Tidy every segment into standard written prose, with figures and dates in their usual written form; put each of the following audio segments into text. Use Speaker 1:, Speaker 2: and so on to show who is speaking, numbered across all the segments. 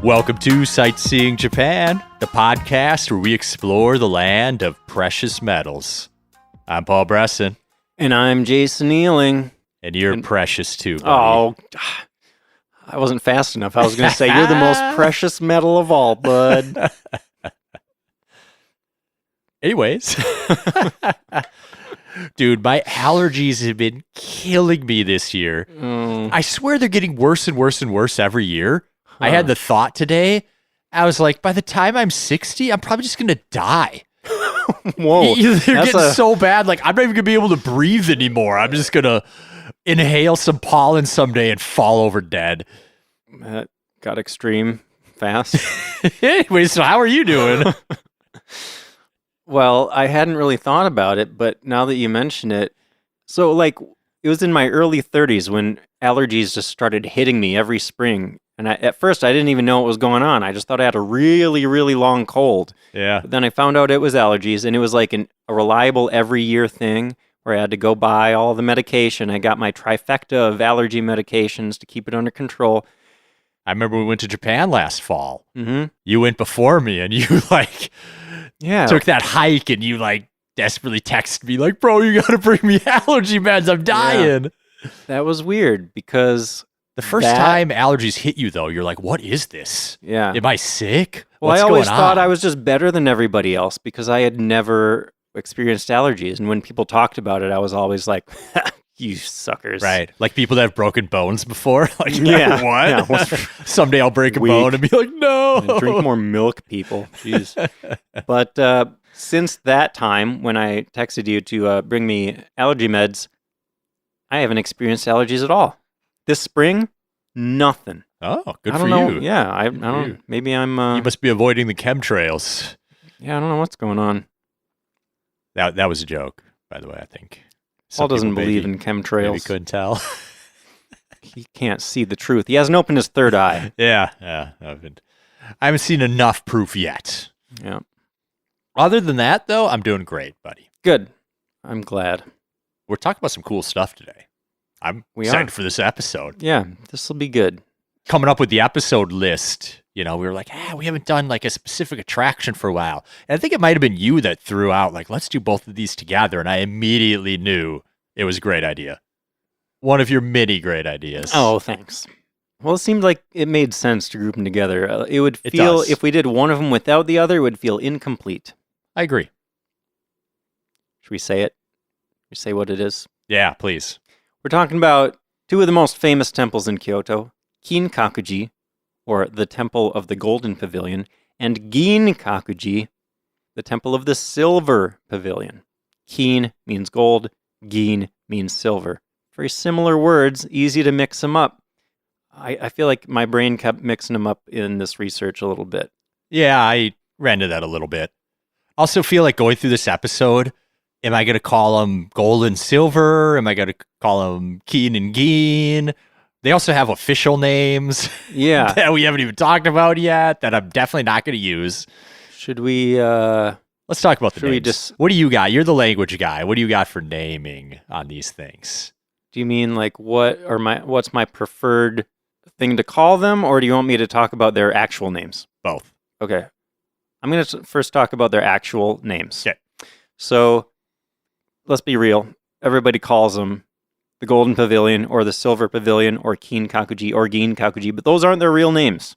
Speaker 1: Welcome to Sightseeing Japan, the podcast where we explore the land of precious metals. I'm Paul Bresson.
Speaker 2: And I'm Jason Ealing.
Speaker 1: And you're precious too, buddy.
Speaker 2: Oh, I wasn't fast enough. I was going to say, you're the most precious metal of all, bud.
Speaker 1: Anyways. Dude, my allergies have been killing me this year. I swear they're getting worse and worse and worse every year. I had the thought today. I was like, by the time I'm 60, I'm probably just going to die.
Speaker 2: Whoa.
Speaker 1: They're getting so bad. Like, I'm not even going to be able to breathe anymore. I'm just going to inhale some pollen someday and fall over dead.
Speaker 2: That got extreme fast.
Speaker 1: Anyway, so how are you doing?
Speaker 2: Well, I hadn't really thought about it, but now that you mention it, so like it was in my early 30s when allergies just started hitting me every spring. And at first, I didn't even know what was going on. I just thought I had a really, really long cold.
Speaker 1: Yeah.
Speaker 2: But then I found out it was allergies, and it was like a reliable every year thing where I had to go buy all the medication. I got my trifecta of allergy medications to keep it under control.
Speaker 1: I remember we went to Japan last fall.
Speaker 2: Mm-hmm.
Speaker 1: You went before me, and you took that hike, and you desperately texted me like, "Bro, you got to bring me allergy meds. I'm dying."
Speaker 2: Yeah. That was weird because
Speaker 1: the first time allergies hit you, though, you're like, "What is this?
Speaker 2: Yeah,
Speaker 1: am I sick?"
Speaker 2: Well, I always thought I was just better than everybody else because I had never experienced allergies, and when people talked about it, I was always like, "You suckers!"
Speaker 1: Right, like people that have broken bones before. Like,
Speaker 2: yeah,
Speaker 1: what?
Speaker 2: Yeah.
Speaker 1: Someday I'll break a bone and be like, "No."
Speaker 2: And drink more milk, people. Jeez. But since that time, when I texted you to bring me allergy meds, I haven't experienced allergies at all. This spring, nothing.
Speaker 1: Oh, good
Speaker 2: I
Speaker 1: for
Speaker 2: don't know.
Speaker 1: you.
Speaker 2: Yeah, I don't. Maybe I'm.
Speaker 1: You must be avoiding the chemtrails.
Speaker 2: Yeah, I don't know what's going on.
Speaker 1: That was a joke, by the way. I think
Speaker 2: Paul doesn't believe in chemtrails.
Speaker 1: Maybe couldn't tell.
Speaker 2: He can't see the truth. He hasn't opened his third eye.
Speaker 1: Yeah. I haven't seen enough proof yet.
Speaker 2: Yeah.
Speaker 1: Other than that, though, I'm doing great, buddy.
Speaker 2: Good. I'm glad.
Speaker 1: We're talking about some cool stuff today. I'm excited for this episode.
Speaker 2: Yeah, this will be good.
Speaker 1: Coming up with the episode list, we were like, we haven't done a specific attraction for a while. And I think it might have been you that threw out, let's do both of these together. And I immediately knew it was a great idea. One of your many great ideas.
Speaker 2: Oh, thanks. Well, it seemed like it made sense to group them together. It would feel, if we did one of them without the other, it would feel incomplete.
Speaker 1: I agree.
Speaker 2: Should we say it? We say what it is?
Speaker 1: Yeah, please.
Speaker 2: We're talking about two of the most famous temples in Kyoto, Kinkakuji, or the Temple of the Golden Pavilion, and Ginkakuji, the Temple of the Silver Pavilion. Kin means gold, Gin means silver. Very similar words, easy to mix them up. I feel like my brain kept mixing them up in this research a little bit.
Speaker 1: Yeah, I ran into that a little bit. Also feel like going through this episode, am I going to call them gold and silver? Am I going to call them Kin and Gin? They also have official names that we haven't even talked about yet that I'm definitely not going to use.
Speaker 2: Should we...
Speaker 1: Let's talk about the names. What do you got? You're the language guy. What do you got for naming on these things?
Speaker 2: Do you mean what's my preferred thing to call them, or do you want me to talk about their actual names?
Speaker 1: Both.
Speaker 2: Okay. I'm going to first talk about their actual names.
Speaker 1: Okay.
Speaker 2: So, let's be real. Everybody calls them the Golden Pavilion or the Silver Pavilion or Kinkakuji or Ginkakuji, but those aren't their real names.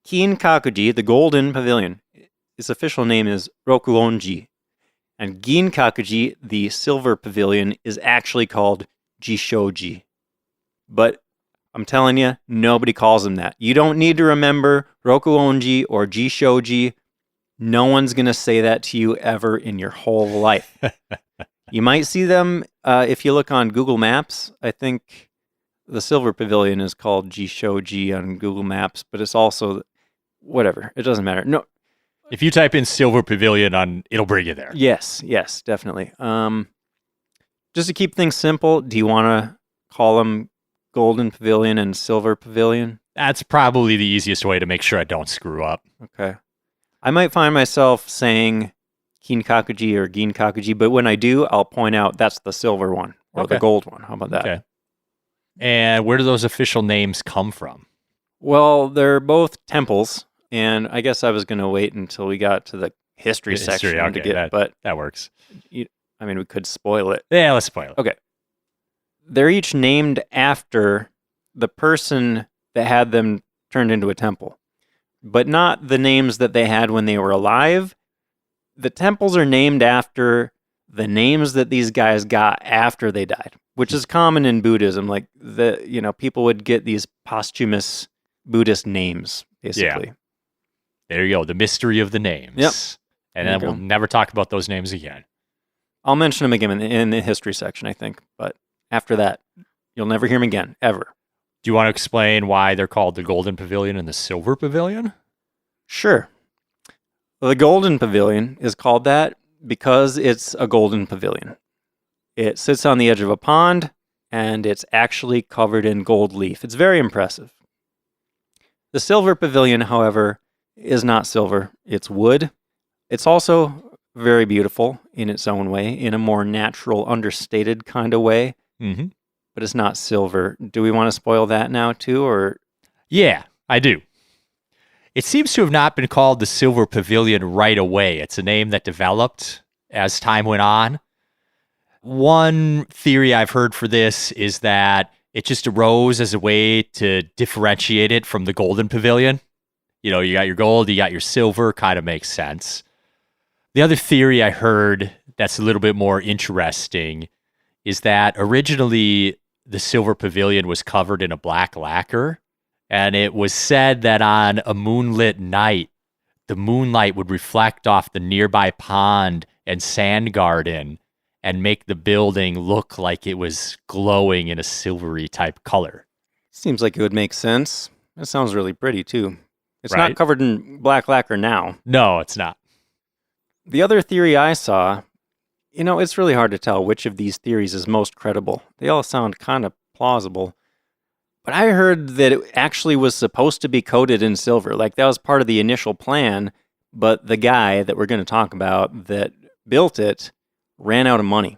Speaker 2: Kinkakuji, the Golden Pavilion, its official name is Rokuonji. And Ginkakuji, the Silver Pavilion, is actually called Jishoji. But I'm telling you, nobody calls them that. You don't need to remember Rokuonji or Jishoji. No one's going to say that to you ever in your whole life. You might see them if you look on Google Maps. I think the Silver Pavilion is called Jishoji on Google Maps, but it's also, whatever. It doesn't matter. No.
Speaker 1: If you type in Silver Pavilion it'll bring you there.
Speaker 2: Yes, definitely. Just to keep things simple, do you want to call them Golden Pavilion and Silver Pavilion?
Speaker 1: That's probably the easiest way to make sure I don't screw up.
Speaker 2: Okay. I might find myself saying Kinkakuji or Ginkakuji, but when I do, I'll point out that's the silver one or the gold one. How about that?
Speaker 1: Okay. And where do those official names come from?
Speaker 2: Well, they're both temples, and I guess I was going to wait until we got to the history section to get, but
Speaker 1: that works.
Speaker 2: I mean, we could spoil it.
Speaker 1: Yeah, let's spoil it.
Speaker 2: Okay. They're each named after the person that had them turned into a temple, but not the names that they had when they were alive. The temples are named after the names that these guys got after they died, which is common in Buddhism. Like people would get these posthumous Buddhist names, basically.
Speaker 1: Yeah. There you go. The mystery of the names.
Speaker 2: Yep.
Speaker 1: And then we'll never talk about those names again.
Speaker 2: I'll mention them again in the history section, I think. But after that, you'll never hear them again, ever.
Speaker 1: Do you want to explain why they're called the Golden Pavilion and the Silver Pavilion?
Speaker 2: Sure. The Golden Pavilion is called that because it's a golden pavilion. It sits on the edge of a pond, and it's actually covered in gold leaf. It's very impressive. The Silver Pavilion, however, is not silver. It's wood. It's also very beautiful in its own way, in a more natural, understated kind of way.
Speaker 1: Mm-hmm.
Speaker 2: But it's not silver. Do we want to spoil that now, too, or?
Speaker 1: Yeah, I do. It seems to have not been called the Silver Pavilion right away. It's a name that developed as time went on. One theory I've heard for this is that it just arose as a way to differentiate it from the Golden Pavilion. You got your gold, you got your silver, kind of makes sense. The other theory I heard that's a little bit more interesting is that originally the Silver Pavilion was covered in a black lacquer. And it was said that on a moonlit night, the moonlight would reflect off the nearby pond and sand garden and make the building look like it was glowing in a silvery type color.
Speaker 2: Seems like it would make sense. That sounds really pretty, too. It's
Speaker 1: Right?
Speaker 2: not covered in black lacquer now.
Speaker 1: No, it's not.
Speaker 2: The other theory I saw, it's really hard to tell which of these theories is most credible. They all sound kind of plausible. But I heard that it actually was supposed to be coated in silver. Like, that was part of the initial plan, but the guy that we're going to talk about that built it ran out of money.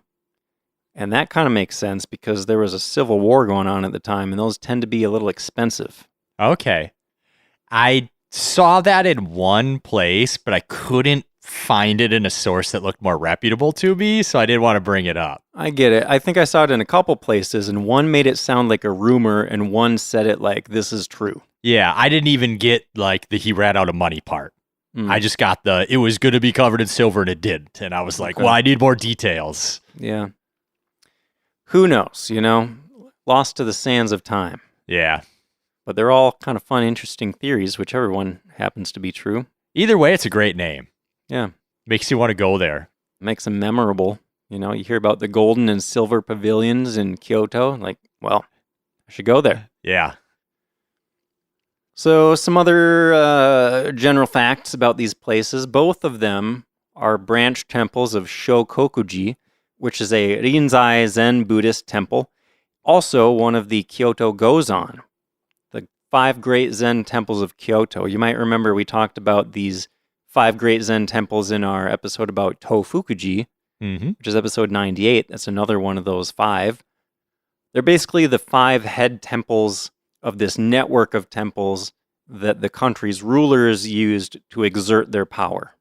Speaker 2: And that kind of makes sense because there was a civil war going on at the time, and those tend to be a little expensive.
Speaker 1: Okay. I saw that in one place, but I couldn't find it in a source that looked more reputable to me, so I didn't want to bring it up.
Speaker 2: I get it. I think I saw it in a couple places, and one made it sound like a rumor, and one said it like, this is true.
Speaker 1: Yeah, I didn't even get like the he ran out of money part. I just got it was going to be covered in silver, and it didn't. And I was like, well, I need more details.
Speaker 2: Yeah. Who knows, Lost to the sands of time.
Speaker 1: Yeah.
Speaker 2: But they're all kind of fun, interesting theories, whichever one happens to be true.
Speaker 1: Either way, it's a great name.
Speaker 2: Yeah.
Speaker 1: Makes you want to go there.
Speaker 2: Makes them memorable. You hear about the golden and silver pavilions in Kyoto. Like, well, I should go there.
Speaker 1: Yeah.
Speaker 2: So some other general facts about these places. Both of them are branch temples of Shokokuji, which is a Rinzai Zen Buddhist temple. Also one of the Kyoto Gozan, the 5 great Zen temples of Kyoto. You might remember we talked about these 5 great Zen temples in our episode about Tofukuji, which is episode 98. That's another one of those 5. They're basically the 5 head temples of this network of temples that the country's rulers used to exert their power.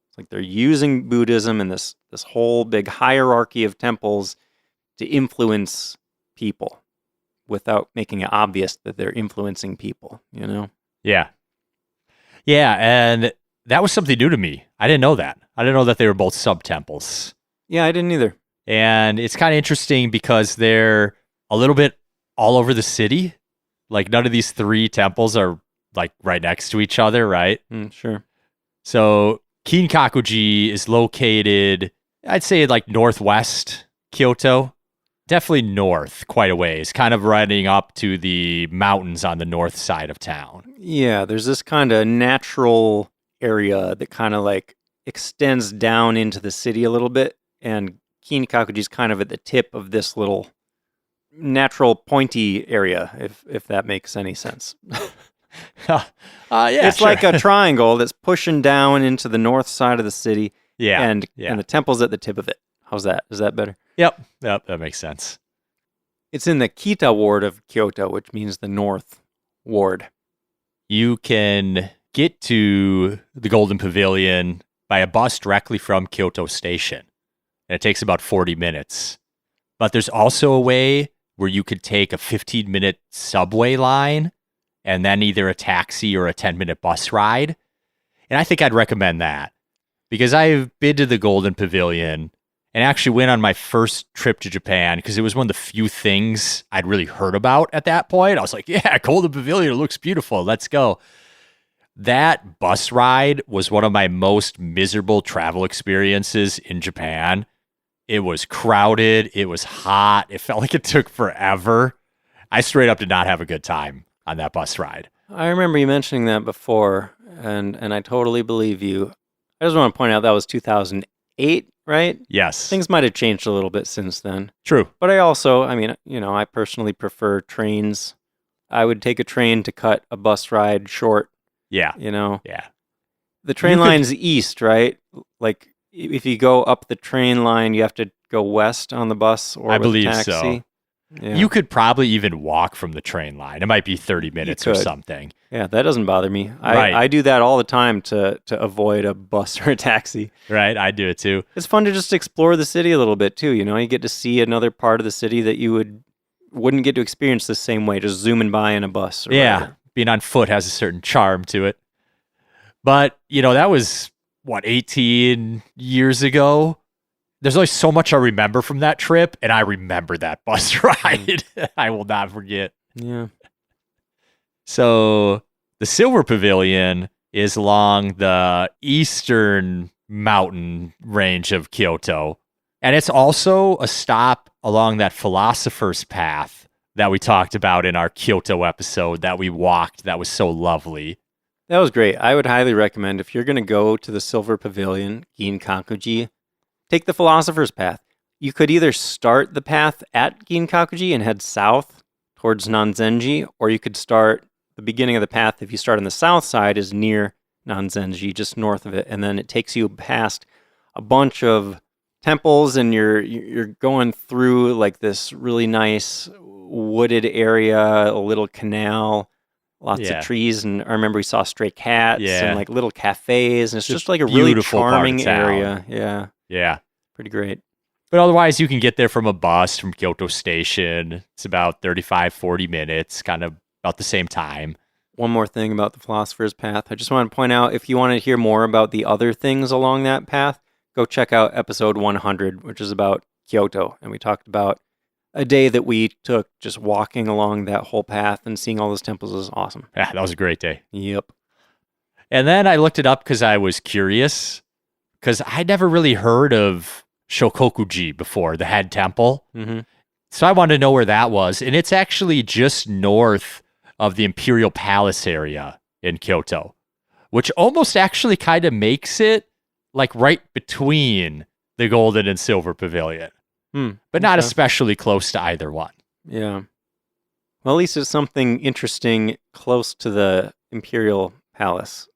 Speaker 2: It's like they're using Buddhism and this whole big hierarchy of temples to influence people without making it obvious that they're influencing people,
Speaker 1: Yeah. Yeah, and that was something new to me. I didn't know that. I didn't know that they were both sub-temples.
Speaker 2: Yeah, I didn't either.
Speaker 1: And it's kind of interesting because they're a little bit all over the city. Like, none of these 3 temples are, like, right next to each other, right?
Speaker 2: Sure.
Speaker 1: So, Kinkakuji is located, I'd say, like, northwest Kyoto. Definitely north, quite a ways. Kind of running up to the mountains on the north side of town.
Speaker 2: Yeah, there's this kind of natural area that kind of, like, extends down into the city a little bit. And Kinkakuji is kind of at the tip of this little natural pointy area, if that makes any sense.
Speaker 1: Yeah,
Speaker 2: it's
Speaker 1: sure.
Speaker 2: like a triangle that's pushing down into the north side of the city.
Speaker 1: Yeah,
Speaker 2: and the temple's at the tip of it. How's that? Is that better?
Speaker 1: Yep, that makes sense.
Speaker 2: It's in the Kita ward of Kyoto, which means the north ward.
Speaker 1: you can get to the Golden Pavilion by a bus directly from Kyoto Station. And it takes about 40 minutes. But there's also a way where you could take a 15-minute subway line and then either a taxi or a 10-minute bus ride. And I think I'd recommend that because I've been to the Golden Pavilion and actually went on my first trip to Japan because it was one of the few things I'd really heard about at that point. I was like, yeah, Golden Pavilion, it looks beautiful. Let's go. That bus ride was one of my most miserable travel experiences in Japan. It was crowded. It was hot. It felt like it took forever. I straight up did not have a good time on that bus ride.
Speaker 2: I remember you mentioning that before, and I totally believe you. I just want to point out that was 2008, right?
Speaker 1: Yes.
Speaker 2: Things might have changed a little bit since then.
Speaker 1: True.
Speaker 2: But I personally prefer trains. I would take a train to cut a bus ride short.
Speaker 1: Yeah.
Speaker 2: Yeah. The train line's east, right? Like, if you go up the train line, you have to go west on the bus or
Speaker 1: I
Speaker 2: with
Speaker 1: believe
Speaker 2: a taxi.
Speaker 1: so.
Speaker 2: Yeah.
Speaker 1: You could probably even walk from the train line. It might be 30 minutes or something.
Speaker 2: Yeah, that doesn't bother me.
Speaker 1: Right.
Speaker 2: I do that all the time to avoid a bus or a taxi.
Speaker 1: Right, I do it too.
Speaker 2: It's fun to just explore the city a little bit too. You get to see another part of the city that you wouldn't get to experience the same way, just zooming by in a bus. Or whatever.
Speaker 1: Being on foot has a certain charm to it. But, that was, 18 years ago? There's only so much I remember from that trip, and I remember that bus ride. I will not forget.
Speaker 2: Yeah.
Speaker 1: So, the Silver Pavilion is along the eastern mountain range of Kyoto. And it's also a stop along that philosopher's path that we talked about in our Kyoto episode that we walked that was so lovely.
Speaker 2: That was great. I would highly recommend if you're going to go to the Silver Pavilion, Ginkakuji, take the Philosopher's Path. You could either start the path at Ginkakuji and head south towards Nanzenji, or you could start the beginning of the path, if you start on the south side, is near Nanzenji, just north of it, and then it takes you past a bunch of temples, and you're going through like this really nice wooded area, a little canal, lots of trees, and I remember we saw stray cats and like little cafes, and it's just like a really charming area. Yeah.
Speaker 1: Yeah.
Speaker 2: Pretty great.
Speaker 1: But otherwise, you can get there from a bus from Kyoto Station. It's about 35, 40 minutes, kind of about the same time.
Speaker 2: One more thing about the Philosopher's Path. I just want to point out, if you want to hear more about the other things along that path, go check out episode 100, which is about Kyoto. And we talked about a day that we took just walking along that whole path and seeing all those temples. Was awesome.
Speaker 1: Yeah, that was a great day.
Speaker 2: Yep.
Speaker 1: And then I looked it up because I was curious, because I'd never really heard of Shokokuji before, the head temple.
Speaker 2: Mm-hmm.
Speaker 1: So I wanted to know where that was. And it's actually just north of the Imperial Palace area in Kyoto, which almost actually kind of makes it like right between the Golden and Silver Pavilion, but not especially close to either one.
Speaker 2: Yeah. Well, at least it's something interesting close to the Imperial Palace.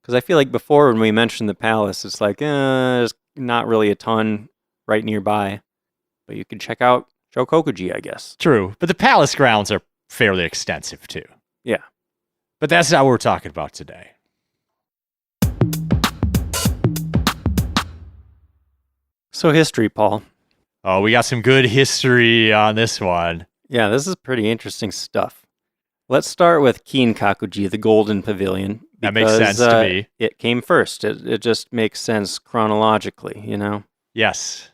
Speaker 2: Because I feel like before when we mentioned the palace, it's like, there's not really a ton right nearby. But you could check out Shokokuji, I guess.
Speaker 1: True. But the palace grounds are fairly extensive too.
Speaker 2: Yeah.
Speaker 1: But that's not what we're talking about today.
Speaker 2: So history, Paul.
Speaker 1: Oh, we got some good history on this one.
Speaker 2: Yeah, this is pretty interesting stuff. Let's start with Kinkakuji, the Golden Pavilion.
Speaker 1: That makes sense to me.
Speaker 2: It came first. It just makes sense chronologically,
Speaker 1: Yes.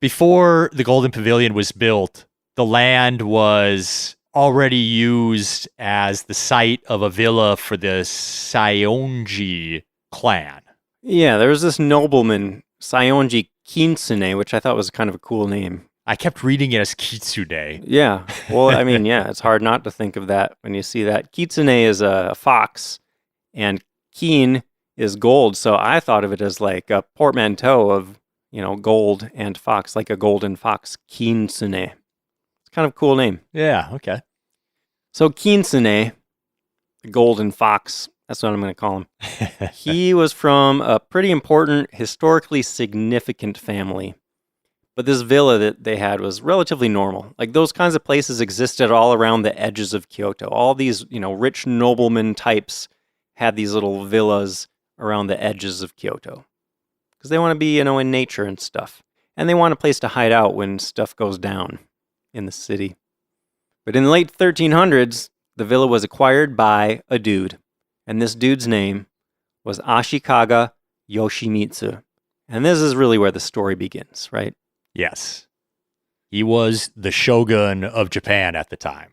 Speaker 1: Before the Golden Pavilion was built, the land was already used as the site of a villa for the Saionji clan.
Speaker 2: Yeah, there was this nobleman, Saionji Kitsune, which I thought was kind of a cool name.
Speaker 1: I kept reading it as Kitsune.
Speaker 2: Yeah. Well, I mean, yeah, it's hard not to think of that when you see that. Kitsune is a fox, and kin is gold. So I thought of it as like a portmanteau of, gold and fox, like a golden fox, Kitsune. It's kind of a cool name.
Speaker 1: Yeah, okay.
Speaker 2: So Kitsune, the golden fox, that's what I'm going to call him. He was from a pretty important, historically significant family. But this villa that they had was relatively normal. Like those kinds of places existed all around the edges of Kyoto. All these, rich nobleman types had these little villas around the edges of Kyoto. Because they want to be, in nature and stuff. And they want a place to hide out when stuff goes down in the city. But in the late 1300s, the villa was acquired by a dude. And this dude's name was Ashikaga Yoshimitsu. And this is really where the story begins, right?
Speaker 1: Yes. He was the shogun of Japan at the time.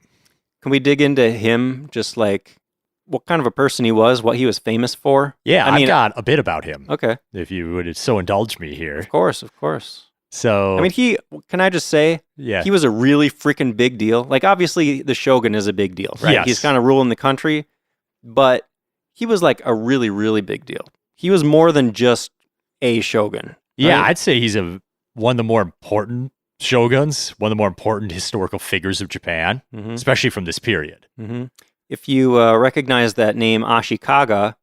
Speaker 2: Can we dig into him, just like what kind of a person he was, what he was famous for?
Speaker 1: Yeah, I've got a bit about him.
Speaker 2: Okay.
Speaker 1: If you would so indulge me here.
Speaker 2: Of course.
Speaker 1: So,
Speaker 2: can I just say, he was a really freaking big deal. Like, obviously, the shogun is a big deal, right?
Speaker 1: Yes.
Speaker 2: He's kind of ruling the country, but he was like a really, really big deal. He was more than just a shogun. Right?
Speaker 1: Yeah, I'd say he's one of the more important shoguns, one of the more important historical figures of Japan, especially from this period.
Speaker 2: Mm-hmm. If you recognize that name Ashikaga,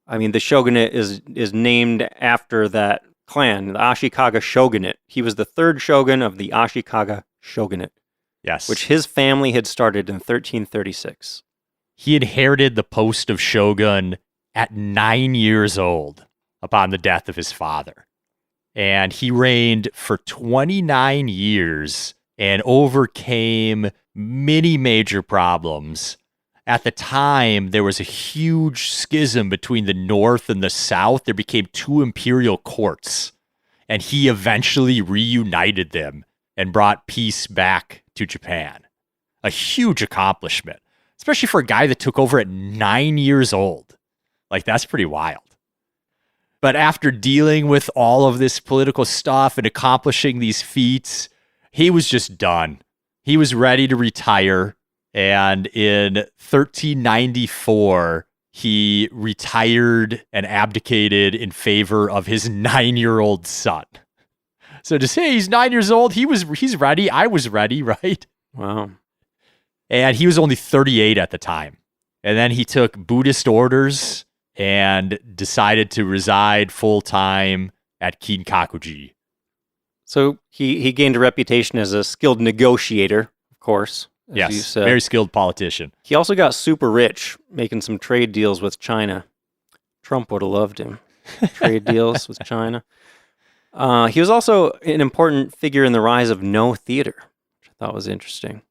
Speaker 2: the shogunate is named after that clan, the Ashikaga shogunate. He was the third shogun of the Ashikaga shogunate.
Speaker 1: Yes.
Speaker 2: Which his family had started in 1336.
Speaker 1: He inherited the post of shogun at 9 years old upon the death of his father. And he reigned for 29 years and overcame many major problems. At the time, there was a huge schism between the North and the South. There became two imperial courts, and he eventually reunited them and brought peace back to Japan. A huge accomplishment, especially for a guy that took over at 9 years old. Like, that's pretty wild. But after dealing with all of this political stuff and accomplishing these feats, he was just done. He was ready to retire. And in 1394, he retired and abdicated in favor of his 9-year-old son. So to say he's 9 years old, he's ready. I was ready, right?
Speaker 2: Wow.
Speaker 1: And he was only 38 at the time. And then he took Buddhist orders and decided to reside full-time at Kinkakuji.
Speaker 2: So he gained a reputation as a skilled negotiator, of course.
Speaker 1: Yes, very skilled politician.
Speaker 2: He also got super rich, making some trade deals with China. Trump would have loved him. Trade deals with China. He was also an important figure in the rise of no theater, which I thought was interesting.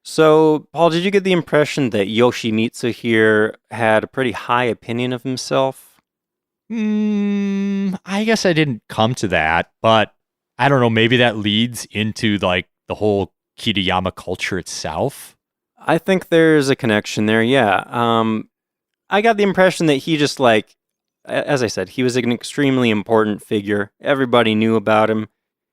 Speaker 2: So, Paul, did you get the impression that Yoshimitsu here had a pretty high opinion of himself?
Speaker 1: I guess I didn't come to that, but I don't know, maybe that leads into like the whole Kiriyama culture itself.
Speaker 2: I think there's a connection there, yeah. I got the impression that he just as I said, he was an extremely important figure. Everybody knew about him.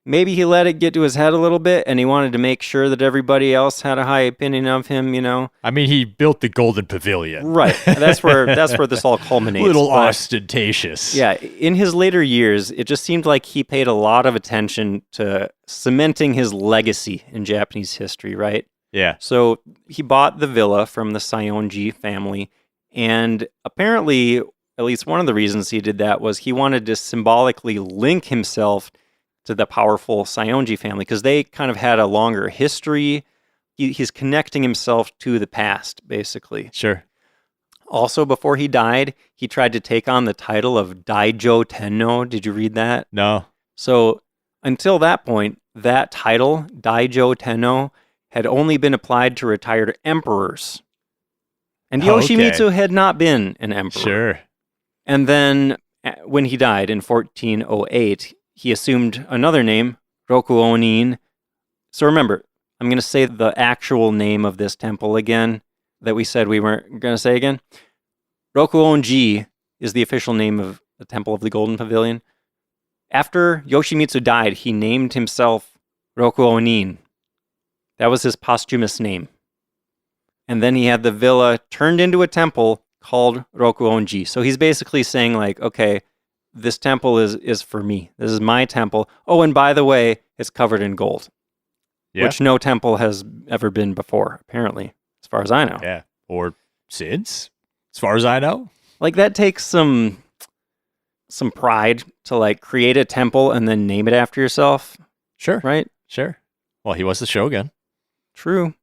Speaker 2: Maybe he let it get to his head a little bit, and he wanted to make sure that everybody else had a high opinion of him,
Speaker 1: He built the Golden Pavilion.
Speaker 2: Right. That's where this all culminates.
Speaker 1: A little ostentatious.
Speaker 2: Yeah. In his later years, it just seemed like he paid a lot of attention to cementing his legacy in Japanese history, right?
Speaker 1: Yeah.
Speaker 2: So he bought the villa from the Saionji family, and apparently, at least one of the reasons he did that was he wanted to symbolically link himself to the powerful Saionji family, because they kind of had a longer history. He's connecting himself to the past, basically.
Speaker 1: Sure.
Speaker 2: Also, before he died, he tried to take on the title of Daijo Tenno. Did you read that?
Speaker 1: No.
Speaker 2: So, until that point, that title, Daijo Tenno, had only been applied to retired emperors. And Yoshimitsu had not been an emperor.
Speaker 1: Sure.
Speaker 2: And then, when he died in 1408, he assumed another name, Rokuonin. So remember, I'm going to say the actual name of this temple again that we said we weren't going to say again. Rokuonji is the official name of the Temple of the Golden Pavilion. After Yoshimitsu died, he named himself Rokuonin. That was his posthumous name. And then he had the villa turned into a temple called Rokuonji. So he's basically saying okay, this temple is for me. This is my temple. Oh, and by the way, it's covered in gold. Yeah. Which no temple has ever been before, apparently, as far as I know.
Speaker 1: Yeah, or since, as far as I know.
Speaker 2: That takes some pride to create a temple and then name it after yourself.
Speaker 1: Sure.
Speaker 2: right?
Speaker 1: Sure. Well, he was the shogun.
Speaker 2: True.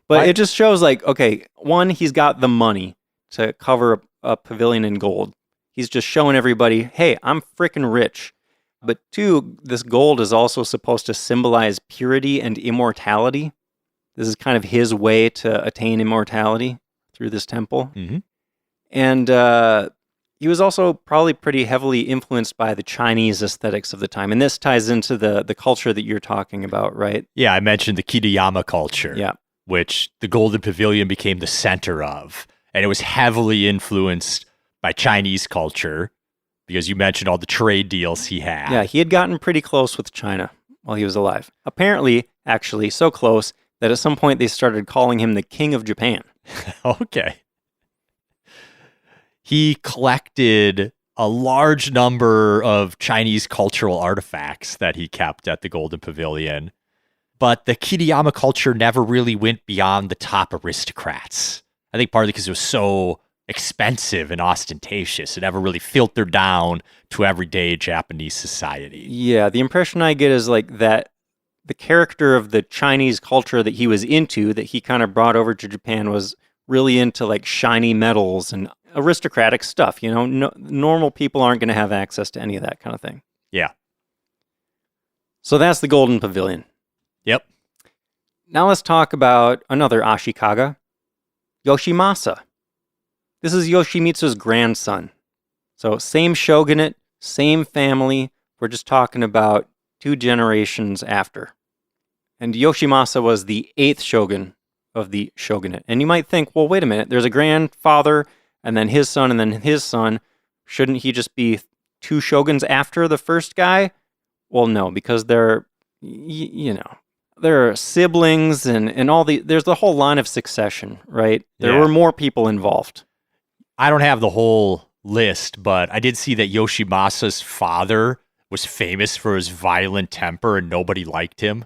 Speaker 2: But it just shows like, okay, one, he's got the money to cover a pavilion in gold. He's just showing everybody, hey, I'm freaking rich. But two, this gold is also supposed to symbolize purity and immortality. This is kind of his way to attain immortality through this temple.
Speaker 1: Mm-hmm.
Speaker 2: And he was also probably pretty heavily influenced by the Chinese aesthetics of the time. And this ties into the culture that you're talking about, right?
Speaker 1: Yeah, I mentioned the Kitayama culture,
Speaker 2: Yeah.
Speaker 1: which the Golden Pavilion became the center of. And it was heavily influenced by Chinese culture because you mentioned all the trade deals he had.
Speaker 2: Yeah, he had gotten pretty close with China while he was alive. Apparently, actually, so close that at some point they started calling him the King of Japan.
Speaker 1: Okay. He collected a large number of Chinese cultural artifacts that he kept at the Golden Pavilion. But the Kitayama culture never really went beyond the top aristocrats. I think partly because it was so expensive and ostentatious. It never really filtered down to everyday Japanese society.
Speaker 2: Yeah, the impression I get is like that the character of the Chinese culture that he was into, that he kind of brought over to Japan, was really into like shiny metals and aristocratic stuff. You know, normal people aren't going to have access to any of that kind of thing.
Speaker 1: Yeah.
Speaker 2: So that's the Golden Pavilion.
Speaker 1: Yep.
Speaker 2: Now let's talk about another Ashikaga, Yoshimasa. This is Yoshimitsu's grandson. So same shogunate, same family. We're just talking about 2 generations after. And Yoshimasa was the 8th shogun of the shogunate. And you might think, well, wait a minute, there's a grandfather, and then his son, and then his son. Shouldn't he just be 2 shoguns after the first guy? Well, no, because they're, there are siblings and all there's the whole line of succession, right? There were more people involved.
Speaker 1: I don't have the whole list, but I did see that Yoshimasa's father was famous for his violent temper and nobody liked him.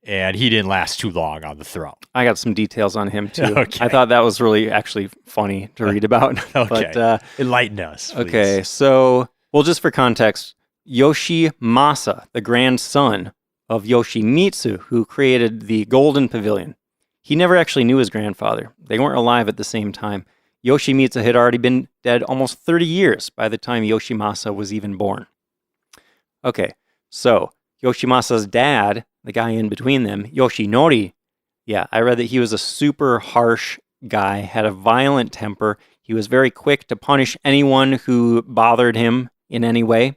Speaker 1: And he didn't last too long on the throne.
Speaker 2: I got some details on him too.
Speaker 1: Okay.
Speaker 2: I thought that was really actually funny to read about.
Speaker 1: Okay.
Speaker 2: But,
Speaker 1: enlighten us, please.
Speaker 2: okay, so, well, just for context, Yoshimasa, the grandson of Yoshimitsu, who created the Golden Pavilion, he never actually knew his grandfather. They weren't alive at the same time. Yoshimitsu had already been dead almost 30 years by the time Yoshimasa was even born. Okay, so Yoshimasa's dad, the guy in between them, Yoshinori, yeah, I read that he was a super harsh guy, had a violent temper. He was very quick to punish anyone who bothered him in any way.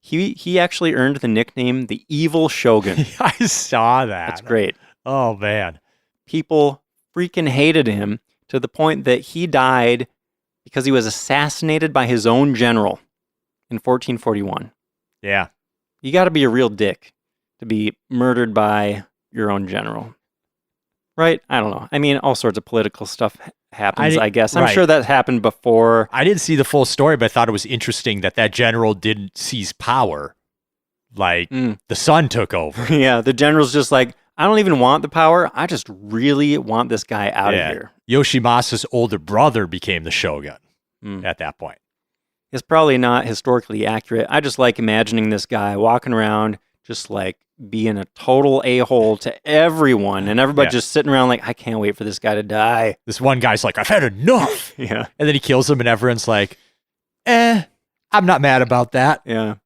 Speaker 2: He actually earned the nickname the Evil Shogun.
Speaker 1: I saw that.
Speaker 2: That's great.
Speaker 1: Oh, man.
Speaker 2: People freaking hated him to the point that he died because he was assassinated by his own general in 1441.
Speaker 1: Yeah.
Speaker 2: You got to be a real dick to be murdered by your own general. Right? I don't know. I mean, all sorts of political stuff happens, I guess. I'm sure that happened before.
Speaker 1: I didn't see the full story, but I thought it was interesting that general didn't seize power. Like, the son took over.
Speaker 2: Yeah, the general's just like, I don't even want the power. I just really want this guy out of here.
Speaker 1: Yoshimasa's older brother became the shogun at that point.
Speaker 2: It's probably not historically accurate. I just like imagining this guy walking around just like being a total a-hole to everyone, and everybody just sitting around like, I can't wait for this guy to die.
Speaker 1: This one guy's like, I've had enough.
Speaker 2: Yeah.
Speaker 1: And then he kills him, and everyone's like, I'm not mad about that.
Speaker 2: Yeah.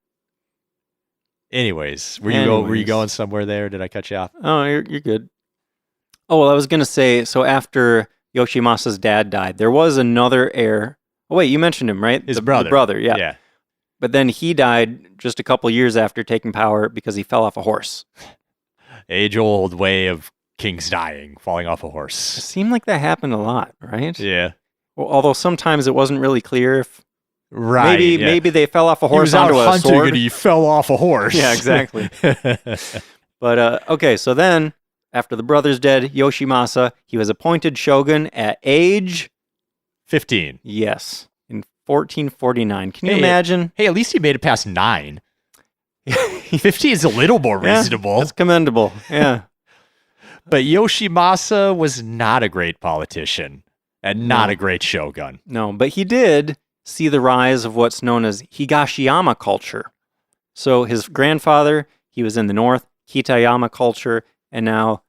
Speaker 1: Anyways, were you going somewhere there? Did I cut you off?
Speaker 2: Oh, you're good. Oh, well, I was going to say, so after Yoshimasa's dad died, there was another heir. Oh, wait, you mentioned him, right?
Speaker 1: His brother.
Speaker 2: The brother, yeah.
Speaker 1: Yeah.
Speaker 2: But then he died just a couple years after taking power because he fell off a horse.
Speaker 1: Age-old way of kings dying, falling off a
Speaker 2: It
Speaker 1: horse.
Speaker 2: seemed like that happened a lot, right?
Speaker 1: Yeah.
Speaker 2: Well, although sometimes it wasn't really clear if
Speaker 1: Right.
Speaker 2: maybe they fell off a horse
Speaker 1: he was
Speaker 2: onto
Speaker 1: out
Speaker 2: a
Speaker 1: hunting
Speaker 2: sword.
Speaker 1: and he fell off a horse.
Speaker 2: Yeah, exactly. But okay, so then after the brother's dead, Yoshimasa, he was appointed shogun at age
Speaker 1: 15.
Speaker 2: Yes, in 1449. Can you imagine?
Speaker 1: Hey, at least he made it past 9. 15 is a little more reasonable.
Speaker 2: That's commendable. Yeah.
Speaker 1: But Yoshimasa was not a great politician and not a great shogun.
Speaker 2: No, but he did see the rise of what's known as Higashiyama culture. So his grandfather, he was in the north, Kitayama culture, and now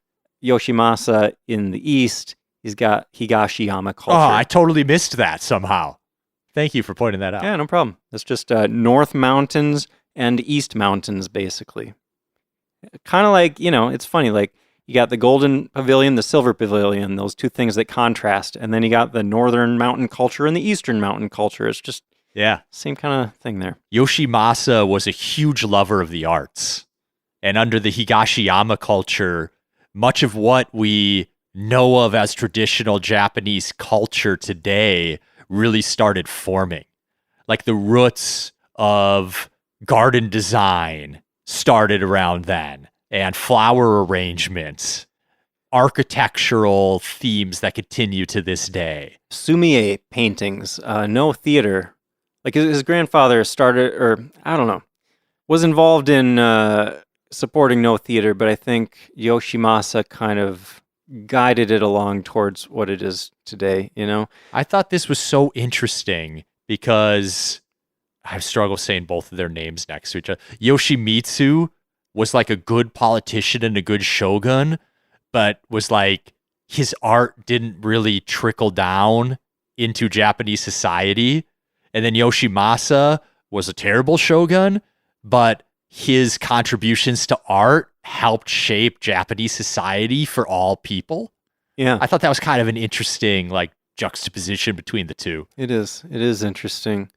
Speaker 2: Yoshimasa in the east, he's got Higashiyama culture.
Speaker 1: Oh, I totally missed that somehow. Thank you for pointing that out.
Speaker 2: Yeah, no problem. It's just North Mountains and East Mountains, basically. Kind of like, it's funny, like you got the Golden Pavilion, the Silver Pavilion, those two things that contrast, and then you got the Northern Mountain culture and the Eastern Mountain culture. It's just same kind of thing there.
Speaker 1: Yoshimasa was a huge lover of the arts. And under the Higashiyama culture, much of what we know of as traditional Japanese culture today really started forming. Like the roots of garden design started around then, and flower arrangements, architectural themes that continue to this day.
Speaker 2: Sumie paintings, no theater. Like his grandfather started, or I don't know, was involved in supporting no theater, but I think Yoshimasa kind of guided it along towards what it is today,
Speaker 1: I thought this was so interesting because I struggle saying both of their names next to each other. Yoshimitsu was like a good politician and a good shogun, but was like his art didn't really trickle down into Japanese society. And then Yoshimasa was a terrible shogun, but his contributions to art helped shape Japanese society for all people.
Speaker 2: Yeah.
Speaker 1: I thought that was kind of an interesting like juxtaposition between the two.
Speaker 2: It is. It is interesting.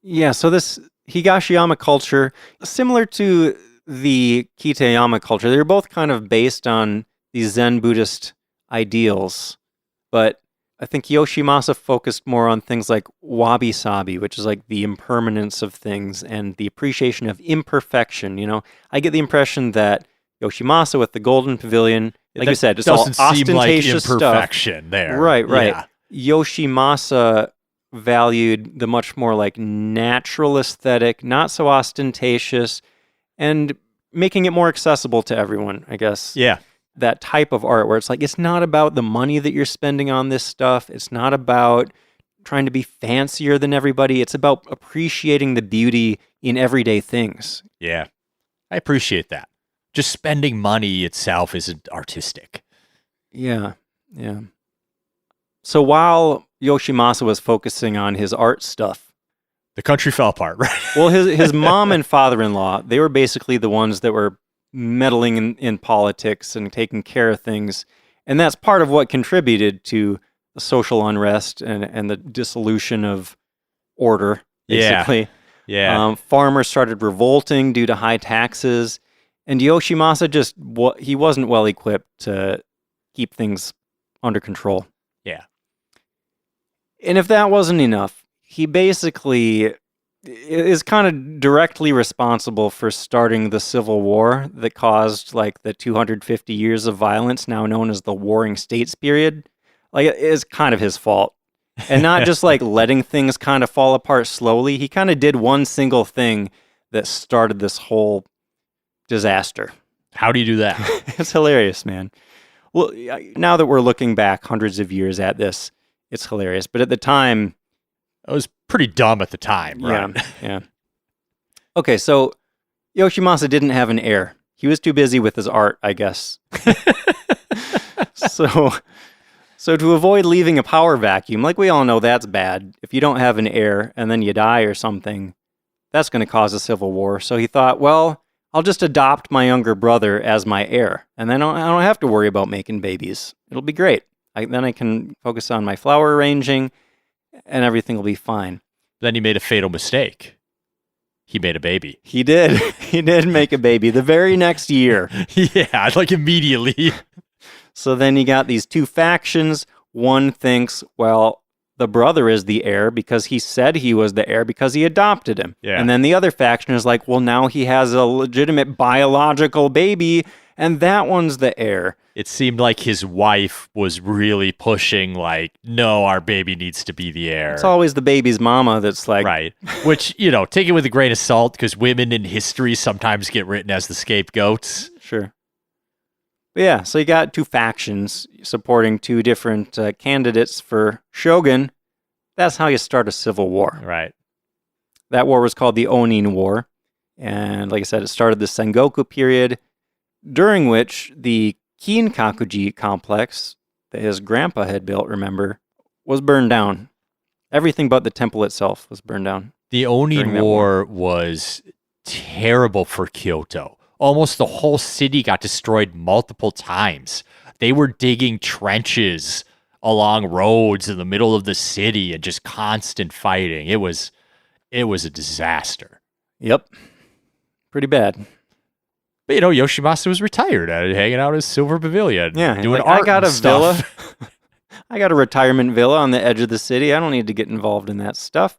Speaker 2: Yeah, so this Higashiyama culture, similar to the Kitayama culture, they're both kind of based on these Zen Buddhist ideals, but I think Yoshimasa focused more on things like wabi-sabi, which is like the impermanence of things and the appreciation of imperfection. I get the impression that Yoshimasa with the Golden Pavilion, like you said, it's all ostentatious
Speaker 1: seem like imperfection there.
Speaker 2: Right.
Speaker 1: Yeah.
Speaker 2: Yoshimasa valued the much more like natural aesthetic, not so ostentatious, and making it more accessible to everyone, I guess.
Speaker 1: Yeah.
Speaker 2: That type of art where it's like, it's not about the money that you're spending on this stuff. It's not about trying to be fancier than everybody. It's about appreciating the beauty in everyday things.
Speaker 1: Yeah. I appreciate that. Just spending money itself isn't artistic.
Speaker 2: Yeah. Yeah. So while Yoshimasa was focusing on his art stuff,
Speaker 1: the country fell apart, right?
Speaker 2: Well, his mom and father-in-law, they were basically the ones that were meddling in politics and taking care of things. And that's part of what contributed to the social unrest and the dissolution of order, basically.
Speaker 1: Yeah.
Speaker 2: Farmers started revolting due to high taxes. And Yoshimasa he wasn't well equipped to keep things under control.
Speaker 1: Yeah.
Speaker 2: And if that wasn't enough, he basically is kind of directly responsible for starting the Civil War that caused like the 250 years of violence now known as the Warring States period. Like it is kind of his fault. And not just like letting things kind of fall apart slowly. He kind of did one single thing that started this whole disaster.
Speaker 1: How do you do that?
Speaker 2: It's hilarious, man. Well, now that we're looking back hundreds of years at this, it's hilarious. But at the time,
Speaker 1: it was pretty dumb at the time, right?
Speaker 2: Yeah. Okay, so Yoshimasa didn't have an heir. He was too busy with his art, I guess. So to avoid leaving a power vacuum, like we all know that's bad. If you don't have an heir and then you die or something, that's going to cause a civil war. So he thought, well, I'll just adopt my younger brother as my heir, and then I don't have to worry about making babies. It'll be great. Then I can focus on my flower arranging, and everything will be fine.
Speaker 1: Then he made a fatal mistake. He made a baby.
Speaker 2: He did. He did make a baby the very next year.
Speaker 1: Yeah, like immediately.
Speaker 2: So then you got these two factions. One thinks, well, the brother is the heir because he said he was the heir because he adopted him.
Speaker 1: Yeah.
Speaker 2: And then the other faction is like, well, now he has a legitimate biological baby, and that one's the heir.
Speaker 1: It seemed like his wife was really pushing, like, no, our baby needs to be the heir.
Speaker 2: It's always the baby's mama that's like...
Speaker 1: Right. Which, take it with a grain of salt, because women in history sometimes get written as the scapegoats.
Speaker 2: Sure. But yeah, so you got two factions supporting two different candidates for shogun. That's how you start a civil war.
Speaker 1: Right.
Speaker 2: That war was called the Onin War. And like I said, it started the Sengoku period, during which the Kinkakuji complex that his grandpa had built, remember, was burned down. Everything but the temple itself was burned down.
Speaker 1: The Onin War was terrible for Kyoto. Almost the whole city got destroyed multiple times. They were digging trenches along roads in the middle of the city and just constant fighting. It was a disaster.
Speaker 2: Yep. Pretty bad.
Speaker 1: But, Yoshimasa was retired, hanging out at his silver pavilion.
Speaker 2: Yeah,
Speaker 1: doing art
Speaker 2: I got
Speaker 1: and
Speaker 2: a
Speaker 1: stuff.
Speaker 2: villa. I got a retirement villa on the edge of the city. I don't need to get involved in that stuff.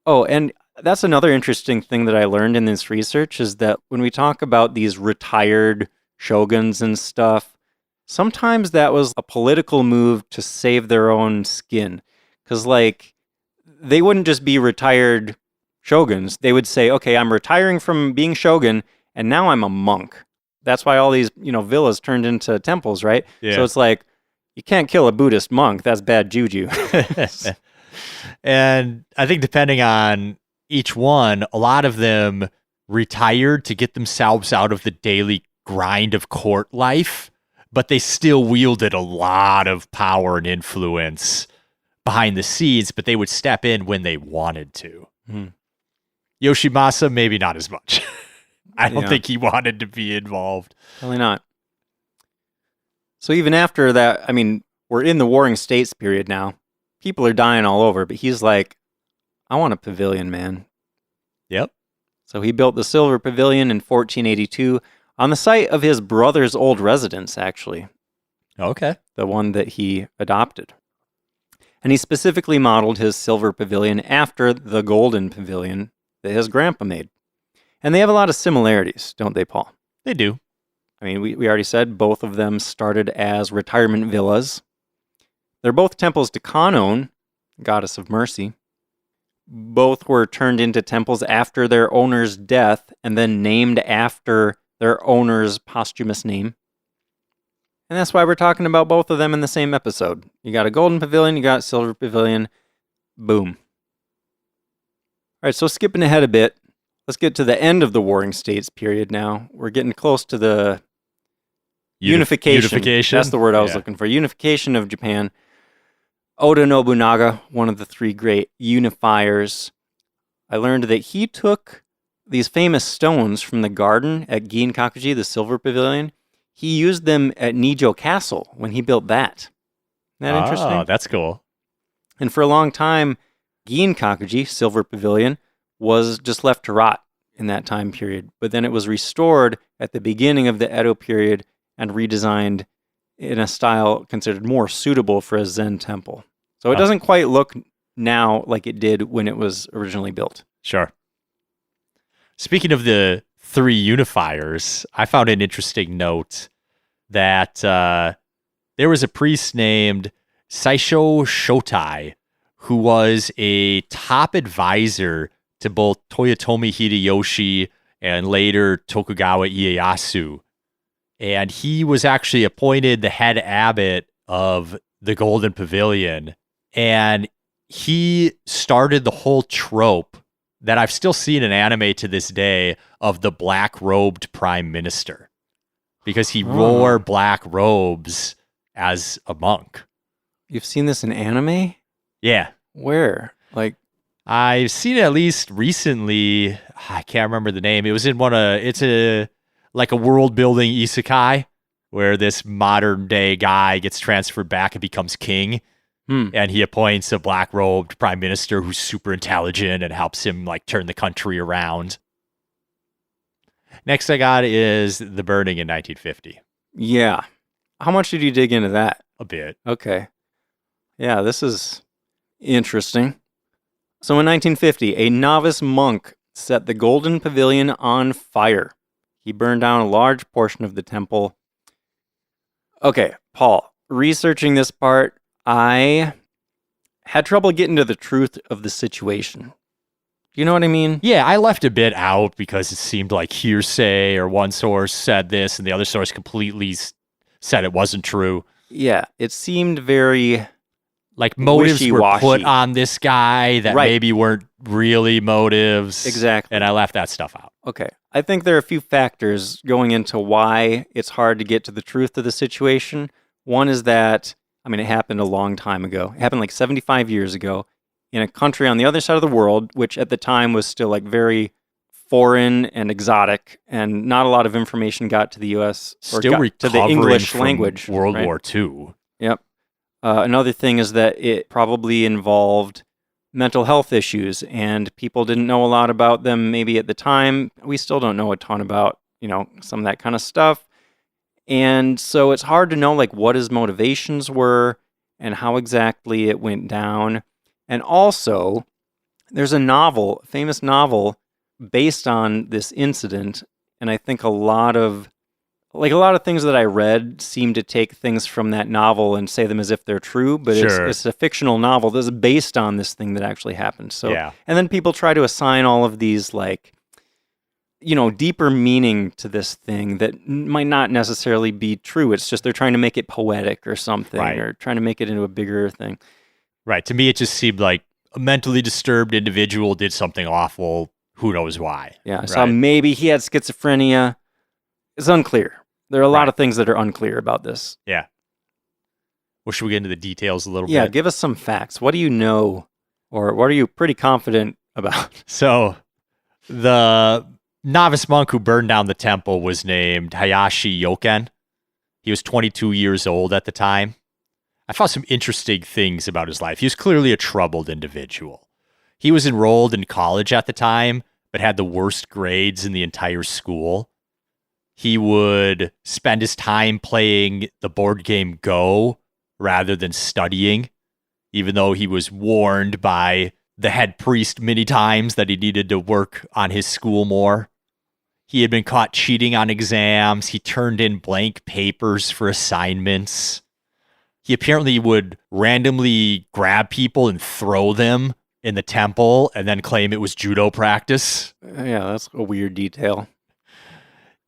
Speaker 2: Oh, and that's another interesting thing that I learned in this research is that when we talk about these retired shoguns and stuff, sometimes that was a political move to save their own skin. Because, they wouldn't just be retired shoguns. They would say, okay, I'm retiring from being shogun, and now I'm a monk. That's why all these, villas turned into temples, right?
Speaker 1: Yeah.
Speaker 2: So it's like, you can't kill a Buddhist monk. That's bad juju.
Speaker 1: And I think depending on each one, a lot of them retired to get themselves out of the daily grind of court life, but they still wielded a lot of power and influence behind the scenes, but they would step in when they wanted to. Yoshimasa, maybe not as much. I don't think he wanted to be involved.
Speaker 2: Probably not. So even after that, we're in the Warring States period now. People are dying all over, but he's like, I want a pavilion, man.
Speaker 1: Yep.
Speaker 2: So he built the Silver Pavilion in 1482 on the site of his brother's old residence, actually.
Speaker 1: Okay.
Speaker 2: The one that he adopted. And he specifically modeled his Silver Pavilion after the Golden Pavilion that his grandpa made. And they have a lot of similarities, don't they, Paul?
Speaker 1: They do.
Speaker 2: We already said both of them started as retirement villas. They're both temples to Kannon, goddess of mercy. Both were turned into temples after their owner's death and then named after their owner's posthumous name. And that's why we're talking about both of them in the same episode. You got a Golden Pavilion, you got a Silver Pavilion. Boom. All right, so skipping ahead a bit, let's get to the end of the Warring States period now. We're getting close to the unification. That's the word I was looking for. Unification of Japan. Oda Nobunaga, one of the three great unifiers. I learned that he took these famous stones from the garden at Ginkakuji, the Silver Pavilion. He used them at Nijo Castle when he built that. Isn't that interesting?
Speaker 1: Oh, that's cool.
Speaker 2: And for a long time, Ginkakuji, Silver Pavilion, was just left to rot in that time period. But then it was restored at the beginning of the Edo period and redesigned in a style considered more suitable for a Zen temple. So it doesn't quite look now like it did when it was originally built.
Speaker 1: Sure. Speaking of the three unifiers, I found an interesting note that there was a priest named Saisho Shotai who was a top advisor to both Toyotomi Hideyoshi and later Tokugawa Ieyasu. And he was actually appointed the head abbot of the Golden Pavilion. And he started the whole trope that I've still seen in anime to this day of the black-robed prime minister. Because he wore black robes as a monk.
Speaker 2: You've seen this in anime?
Speaker 1: Yeah.
Speaker 2: Where?
Speaker 1: I've seen it at least recently. I can't remember the name. It was in it's a world-building isekai where this modern-day guy gets transferred back and becomes king. And he appoints a black-robed prime minister who's super intelligent and helps him turn the country around. Next I got is The Burning in 1950.
Speaker 2: Yeah. How much did you dig into that?
Speaker 1: A bit.
Speaker 2: Okay. Yeah, this is interesting. So in 1950, a novice monk set the Golden Pavilion on fire. He burned down a large portion of the temple. Okay, Paul, researching this part, I had trouble getting to the truth of the situation. Do you know what I mean?
Speaker 1: Yeah, I left a bit out because it seemed like hearsay, or one source said this and the other source completely said it wasn't true.
Speaker 2: Yeah, it seemed very
Speaker 1: like motives were
Speaker 2: wishy-washy.
Speaker 1: put on this guy that
Speaker 2: Right.
Speaker 1: maybe weren't really motives.
Speaker 2: Exactly.
Speaker 1: And I left that stuff out.
Speaker 2: Okay. I think there are a few factors going into why it's hard to get to the truth of the situation. One is that, I mean, it happened a long time ago. It happened like 75 years ago in a country on the other side of the world, which at the time was still like very foreign and exotic, and not a lot of information got to the U.S. or
Speaker 1: Still
Speaker 2: got to the
Speaker 1: recovering
Speaker 2: English
Speaker 1: from
Speaker 2: language.
Speaker 1: World
Speaker 2: right?
Speaker 1: War II.
Speaker 2: Yep. Another thing is that it probably involved mental health issues, and people didn't know a lot about them maybe at the time. We still don't know a ton about, some of that kind of stuff. And so it's hard to know like what his motivations were and how exactly it went down. And also, there's a famous novel based on this incident, and I think a lot of things that I read seem to take things from that novel and say them as if they're true, but
Speaker 1: Sure.
Speaker 2: it's a fictional novel that's based on this thing that actually happened. So,
Speaker 1: Yeah.
Speaker 2: and then people try to assign all of these deeper meaning to this thing that might not necessarily be true. It's just they're trying to make it poetic or something,
Speaker 1: Right.
Speaker 2: or trying to make it into a bigger thing.
Speaker 1: Right. To me, it just seemed like a mentally disturbed individual did something awful. Who knows why?
Speaker 2: Yeah, I saw
Speaker 1: Right.
Speaker 2: maybe he had schizophrenia. It's unclear. There are a lot
Speaker 1: Right.
Speaker 2: of things that are unclear about this.
Speaker 1: Yeah. Well, should we get into the details a little
Speaker 2: Yeah,
Speaker 1: bit?
Speaker 2: give us some facts. What do you know, or what are you pretty confident about?
Speaker 1: So, the novice monk who burned down the temple was named Hayashi Yoken. He was 22 years old at the time. I found some interesting things about his life. He was clearly a troubled individual. He was enrolled in college at the time, but had the worst grades in the entire school. He would spend his time playing the board game Go rather than studying, even though he was warned by the head priest many times that he needed to work on his school more. He had been caught cheating on exams. He turned in blank papers for assignments. He apparently would randomly grab people and throw them in the temple and then claim it was judo practice.
Speaker 2: Yeah, that's a weird detail.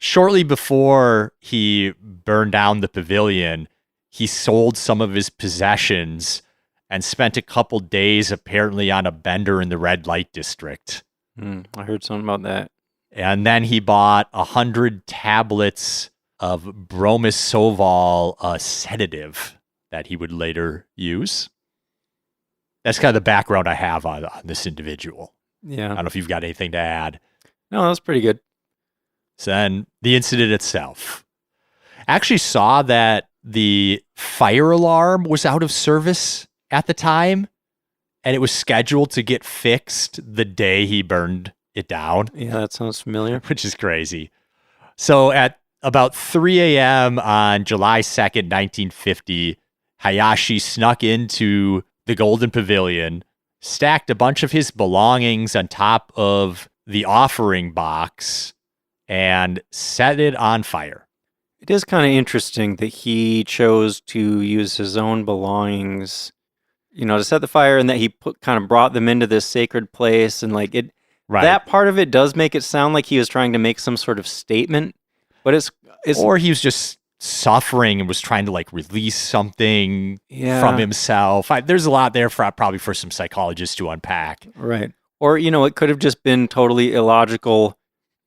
Speaker 1: Shortly before he burned down the pavilion, he sold some of his possessions and spent a couple days apparently on a bender in the red light district.
Speaker 2: I heard something about that.
Speaker 1: And then he bought 100 tablets of bromosoval, a sedative that he would later use. That's kind of the background I have on this individual. I
Speaker 2: Yeah.
Speaker 1: don't know if you've got anything to add.
Speaker 2: No, that's pretty good.
Speaker 1: So then the incident itself. I actually saw that the fire alarm was out of service at the time, and it was scheduled to get fixed the day he burned it down,
Speaker 2: Yeah, that sounds familiar.
Speaker 1: which is crazy. So at about 3 a.m. on July 2nd, 1950, Hayashi snuck into the Golden Pavilion, stacked a bunch of his belongings on top of the offering box, and set it on fire.
Speaker 2: It is kind of interesting that he chose to use his own belongings, to set the fire, and that he kind of brought them into this sacred place, and like it.
Speaker 1: Right.
Speaker 2: That part of it does make it sound like he was trying to make some sort of statement, but it's
Speaker 1: Or he was just suffering and was trying to like release something
Speaker 2: Yeah.
Speaker 1: from himself. There's a lot there probably for some psychologists to unpack.
Speaker 2: right. Or it could have just been totally illogical,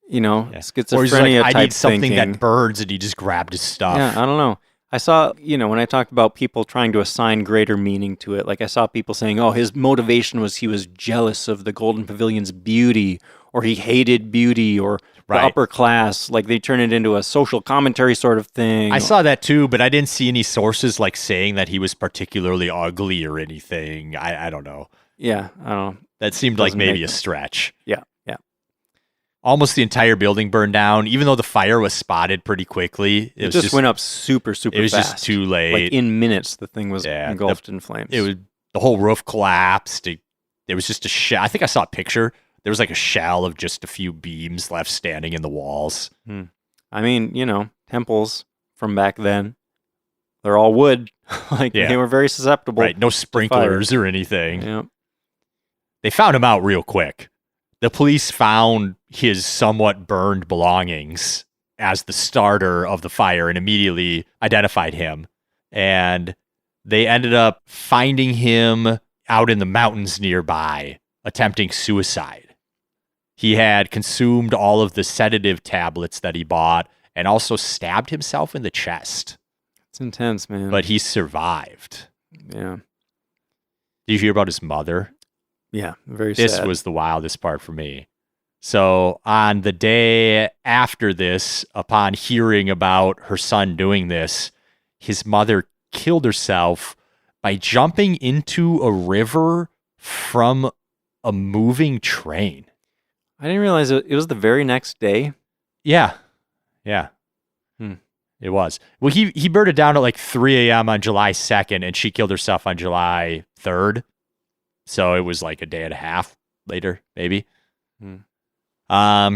Speaker 2: schizophrenia
Speaker 1: Or he's like, I
Speaker 2: type
Speaker 1: need something
Speaker 2: thinking.
Speaker 1: that burns, and he just grabbed his stuff.
Speaker 2: Yeah, I don't know. I saw, when I talked about people trying to assign greater meaning to it, like I saw people saying, oh, his motivation was he was jealous of the Golden Pavilion's beauty, or he hated beauty, or the
Speaker 1: Right.
Speaker 2: upper class. Like they turn it into a social commentary sort of thing.
Speaker 1: I saw that too, but I didn't see any sources like saying that he was particularly ugly or anything. I don't know.
Speaker 2: Yeah, I don't know.
Speaker 1: That seemed like
Speaker 2: Doesn't
Speaker 1: maybe
Speaker 2: make
Speaker 1: a stretch.
Speaker 2: Yeah.
Speaker 1: Almost the entire building burned down, even though the fire was spotted pretty quickly.
Speaker 2: It just went up super, super
Speaker 1: It was
Speaker 2: fast.
Speaker 1: just too late.
Speaker 2: Like in minutes, the thing was
Speaker 1: Yeah,
Speaker 2: engulfed in flames.
Speaker 1: The whole roof collapsed. There was just a shell. I think I saw a picture. There was like a shell of just a few beams left standing in the walls.
Speaker 2: I mean, temples from back then, they're all wood.
Speaker 1: Yeah.
Speaker 2: They were very susceptible.
Speaker 1: Right, no sprinklers or anything.
Speaker 2: Yeah.
Speaker 1: They found him out real quick. The police found his somewhat burned belongings as the starter of the fire and immediately identified him. And They ended up finding him out in the mountains nearby, attempting suicide. He had consumed all of the sedative tablets that he bought and also stabbed himself in the chest.
Speaker 2: It's intense, man.
Speaker 1: But he survived.
Speaker 2: Yeah.
Speaker 1: Did you hear about his mother?
Speaker 2: Yeah, very sad.
Speaker 1: This was the wildest part for me. So on the day after this, upon hearing about her son doing this, his mother killed herself by jumping into a river from a moving train.
Speaker 2: I didn't realize it was the very next day.
Speaker 1: Yeah. It was. Well, he burned it down at like 3 a.m. on July 2nd, and she killed herself on July 3rd. So it was like a day and a half later, maybe.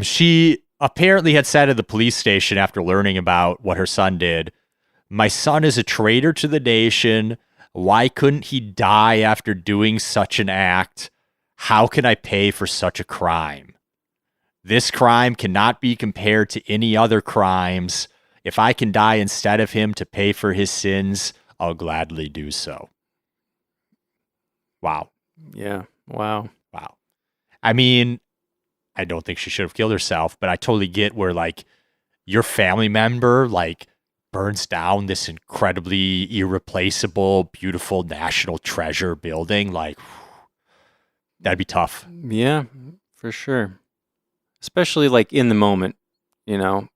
Speaker 1: She apparently had said at the police station after learning about what her son did, "My son is a traitor to the nation. Why couldn't he die after doing such an act? How can I pay for such a crime? This crime cannot be compared to any other crimes. If I can die instead of him to pay for his sins, I'll gladly do so." Wow.
Speaker 2: Yeah. Wow.
Speaker 1: I mean, I don't think she should have killed herself, but I totally get where, like, your family member, like, burns down this incredibly irreplaceable, beautiful national treasure building. Like, that'd be tough.
Speaker 2: Yeah, for sure. Especially, like, in the moment, you know?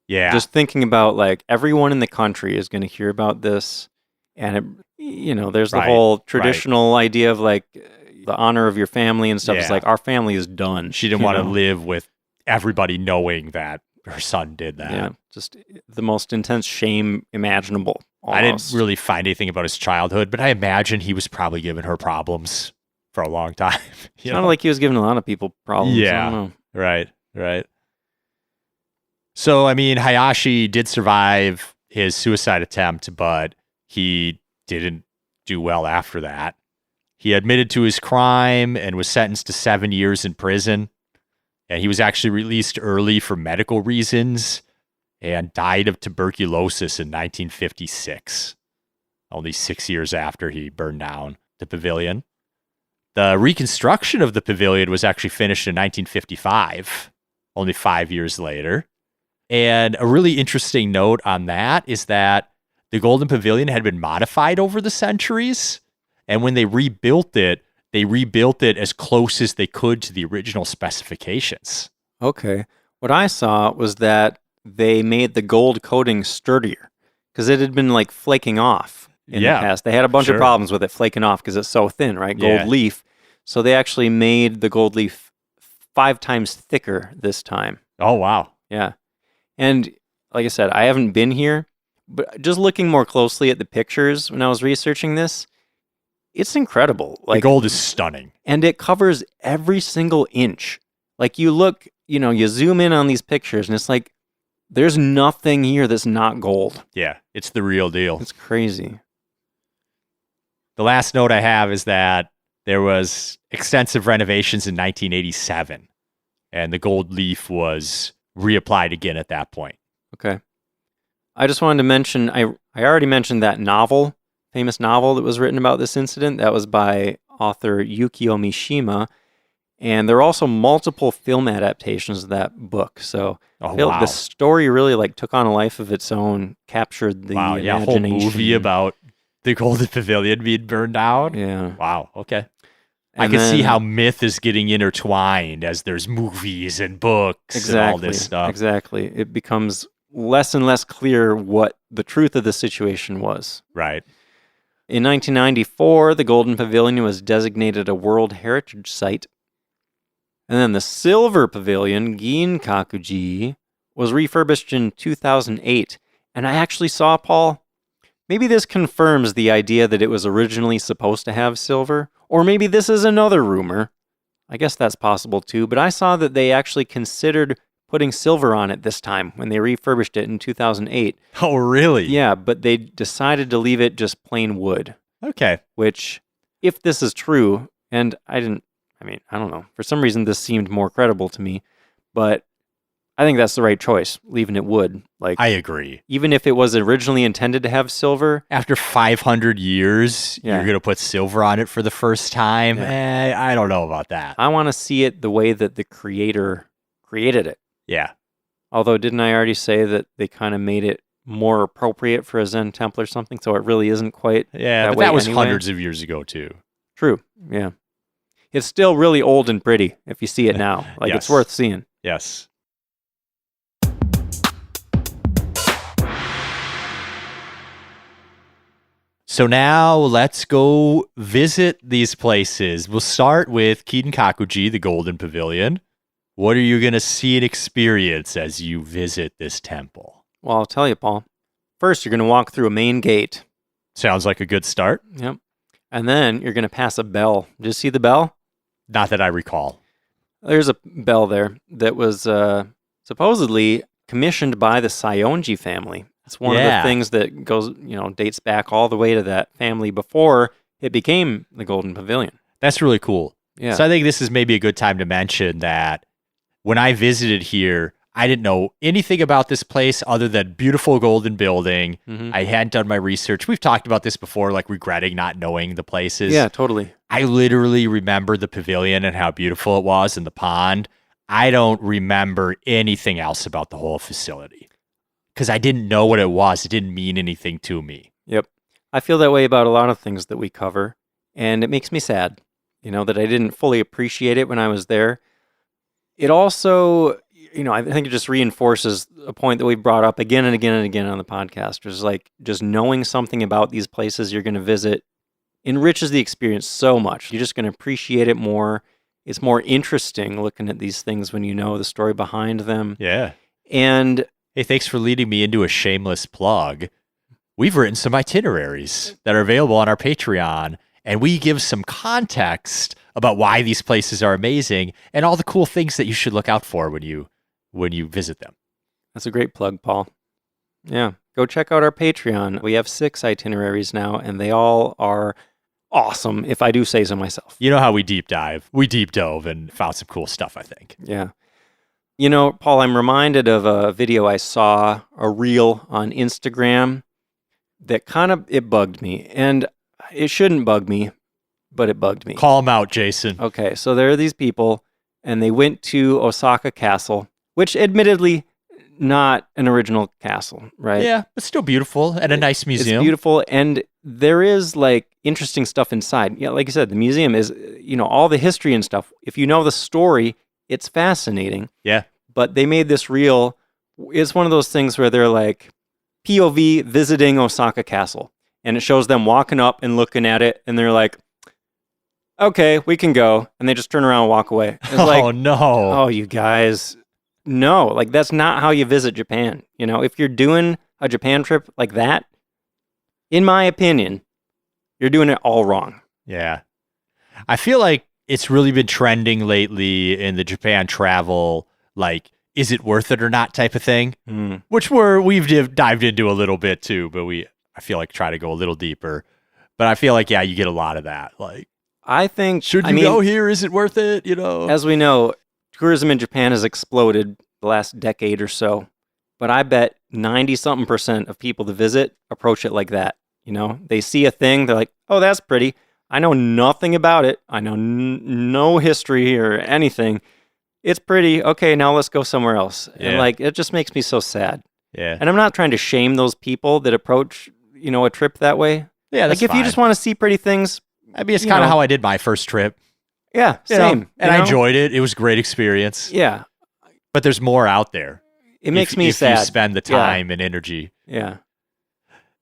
Speaker 1: Yeah.
Speaker 2: Just thinking about, like, everyone in the country is going to hear about this. And, there's the whole traditional idea of, like, the honor of your family and stuff. It's like, our family is done.
Speaker 1: She didn't want to live with everybody knowing that her son did that.
Speaker 2: Yeah, just the most intense shame imaginable. Almost.
Speaker 1: I didn't really find anything about his childhood, but I imagine he was probably giving her problems for a long time.
Speaker 2: It sounded like he was giving a lot of people problems.
Speaker 1: Yeah,
Speaker 2: I don't know.
Speaker 1: Right. So, I mean, Hayashi did survive his suicide attempt, but he didn't do well after that. He admitted to his crime and was sentenced to 7 years in prison. And he was actually released early for medical reasons and died of tuberculosis in 1956, only 6 years after he burned down the pavilion. The reconstruction of the pavilion was actually finished in 1955, only 5 years later. And a really interesting note on that is that the Golden Pavilion had been modified over the centuries. And when they rebuilt it as close as they could to the original specifications.
Speaker 2: Okay. What I saw was that they made the gold coating sturdier because it had been like flaking off in the past. They had a bunch of problems with it flaking off because it's so thin, right? Gold leaf. So they actually made the gold leaf 5 times thicker this time.
Speaker 1: Oh, wow.
Speaker 2: Yeah. And like I said, I haven't been here, but just looking more closely at the pictures when I was researching this, it's incredible. Like,
Speaker 1: the gold is stunning.
Speaker 2: And it covers every single inch. Like you look, you zoom in on these pictures and it's like, there's nothing here that's not gold.
Speaker 1: Yeah, it's the real deal.
Speaker 2: It's crazy.
Speaker 1: The last note I have is that there was extensive renovations in 1987 and the gold leaf was reapplied again at that point.
Speaker 2: Okay. I just wanted to mention, I already mentioned that famous novel that was written about this incident. That was by author Yukio Mishima. And there are also multiple film adaptations of that book. So the story really took on a life of its own, captured the imagination.
Speaker 1: A whole movie about the Golden Pavilion being burned down?
Speaker 2: Yeah.
Speaker 1: Wow, okay. I can see how myth is getting intertwined as there's movies and books and all this stuff.
Speaker 2: Exactly. It becomes less and less clear what the truth of the situation was.
Speaker 1: Right.
Speaker 2: In 1994, the Golden Pavilion was designated a World Heritage Site. And then the Silver Pavilion, Ginkakuji, was refurbished in 2008. And I actually saw, Paul, maybe this confirms the idea that it was originally supposed to have silver. Or maybe this is another rumor. I guess that's possible too. But I saw that they actually considered putting silver on it this time when they refurbished it in 2008.
Speaker 1: Oh, really?
Speaker 2: Yeah, but they decided to leave it just plain wood.
Speaker 1: Okay.
Speaker 2: Which, if this is true, and I don't know, for some reason this seemed more credible to me, but I think that's the right choice, leaving it wood. Like,
Speaker 1: I agree.
Speaker 2: even if it was originally intended to have silver,
Speaker 1: After 500 years,
Speaker 2: Yeah.
Speaker 1: you're going to put silver on it for the first time? I don't know about that.
Speaker 2: I want to see it the way that the creator created it.
Speaker 1: Yeah.
Speaker 2: Although, didn't I already say that they kind of made it more appropriate for a Zen temple or something? So it really isn't quite
Speaker 1: Yeah,
Speaker 2: that
Speaker 1: but
Speaker 2: way
Speaker 1: that was
Speaker 2: anyway?
Speaker 1: hundreds of years ago, too.
Speaker 2: True, yeah. It's still really old and pretty if you see it now. Like, it's
Speaker 1: Yes.
Speaker 2: worth seeing.
Speaker 1: Yes. So now let's go visit these places. We'll start with Kinkakuji, the Golden Pavilion. What are you going to see and experience as you visit this temple?
Speaker 2: Well, I'll tell you, Paul. First, you're going to walk through a main gate.
Speaker 1: Sounds like a good start.
Speaker 2: Yep. And then you're going to pass a bell. Did you see the bell?
Speaker 1: Not that I recall.
Speaker 2: There's a bell there that was supposedly commissioned by the Saionji family. It's one of the things that goes, dates back all the way to that family before it became the Golden Pavilion.
Speaker 1: That's really cool.
Speaker 2: Yeah.
Speaker 1: So I think this is maybe a good time to mention that when I visited here, I didn't know anything about this place other than beautiful golden building.
Speaker 2: Mhm.
Speaker 1: I hadn't done my research. We've talked about this before, like regretting not knowing the places.
Speaker 2: Yeah, totally.
Speaker 1: I literally remember the pavilion and how beautiful it was and the pond. I don't remember anything else about the whole facility because I didn't know what it was. It didn't mean anything to me.
Speaker 2: Yep. I feel that way about a lot of things that we cover, and it makes me sad, that I didn't fully appreciate it when I was there. It also, I think it just reinforces a point that we've brought up again and again and again on the podcast, is like just knowing something about these places you're going to visit enriches the experience so much. You're just going to appreciate it more. It's more interesting looking at these things when you know the story behind them.
Speaker 1: Yeah.
Speaker 2: And
Speaker 1: Hey, thanks for leading me into a shameless plug. We've written some itineraries that are available on our Patreon, and we give some context about why these places are amazing and all the cool things that you should look out for when you visit them.
Speaker 2: that's a great plug, Paul. Yeah, go check out our Patreon. We have 6 itineraries now, and they all are awesome, if I do say so myself.
Speaker 1: You know how we deep dive. We deep dove and found some cool stuff, I think.
Speaker 2: Yeah. Paul, I'm reminded of a video I saw, a reel on Instagram that it bugged me. And it shouldn't bug me, but it bugged me.
Speaker 1: Call them out, Jason.
Speaker 2: Okay, so there are these people, and they went to Osaka Castle, which admittedly not an original castle, right?
Speaker 1: Yeah, but still beautiful and a nice museum.
Speaker 2: It's beautiful, and there is interesting stuff inside. Yeah, like you said, the museum is, all the history and stuff. If you know the story, it's fascinating.
Speaker 1: Yeah.
Speaker 2: But they made this reel. It's one of those things where they're like POV visiting Osaka Castle, and it shows them walking up and looking at it, and they're like, "Okay, we can go," and they just turn around and walk away. It's
Speaker 1: Oh, no.
Speaker 2: Oh, you guys, no, that's not how you visit Japan. If you're doing a Japan trip like that, in my opinion, you're doing it all wrong.
Speaker 1: Yeah. I feel like it's really been trending lately in the Japan travel, is it worth it or not type of thing, which we've dived into a little bit too, but I feel like try to go a little deeper. But I feel like, you get a lot of that.
Speaker 2: I think,
Speaker 1: should you go here? Is it worth it?
Speaker 2: As we know, tourism in Japan has exploded the last decade or so, but I bet 90-something% of people that visit approach it like that. They see a thing, they're like, "Oh, that's pretty. I know nothing about it. I know no history or anything. It's pretty. Okay, now let's go somewhere else."
Speaker 1: Yeah.
Speaker 2: And it just makes me so sad.
Speaker 1: Yeah.
Speaker 2: And I'm not trying to shame those people that approach, a trip that way.
Speaker 1: Yeah, that's
Speaker 2: if you just want to see pretty things,
Speaker 1: I mean, it's kind of how I did my first trip.
Speaker 2: yeah, same.
Speaker 1: And I enjoyed it. It was a great experience.
Speaker 2: Yeah.
Speaker 1: But there's more out there.
Speaker 2: It makes me
Speaker 1: if
Speaker 2: sad.
Speaker 1: If you spend the time and energy.
Speaker 2: Yeah.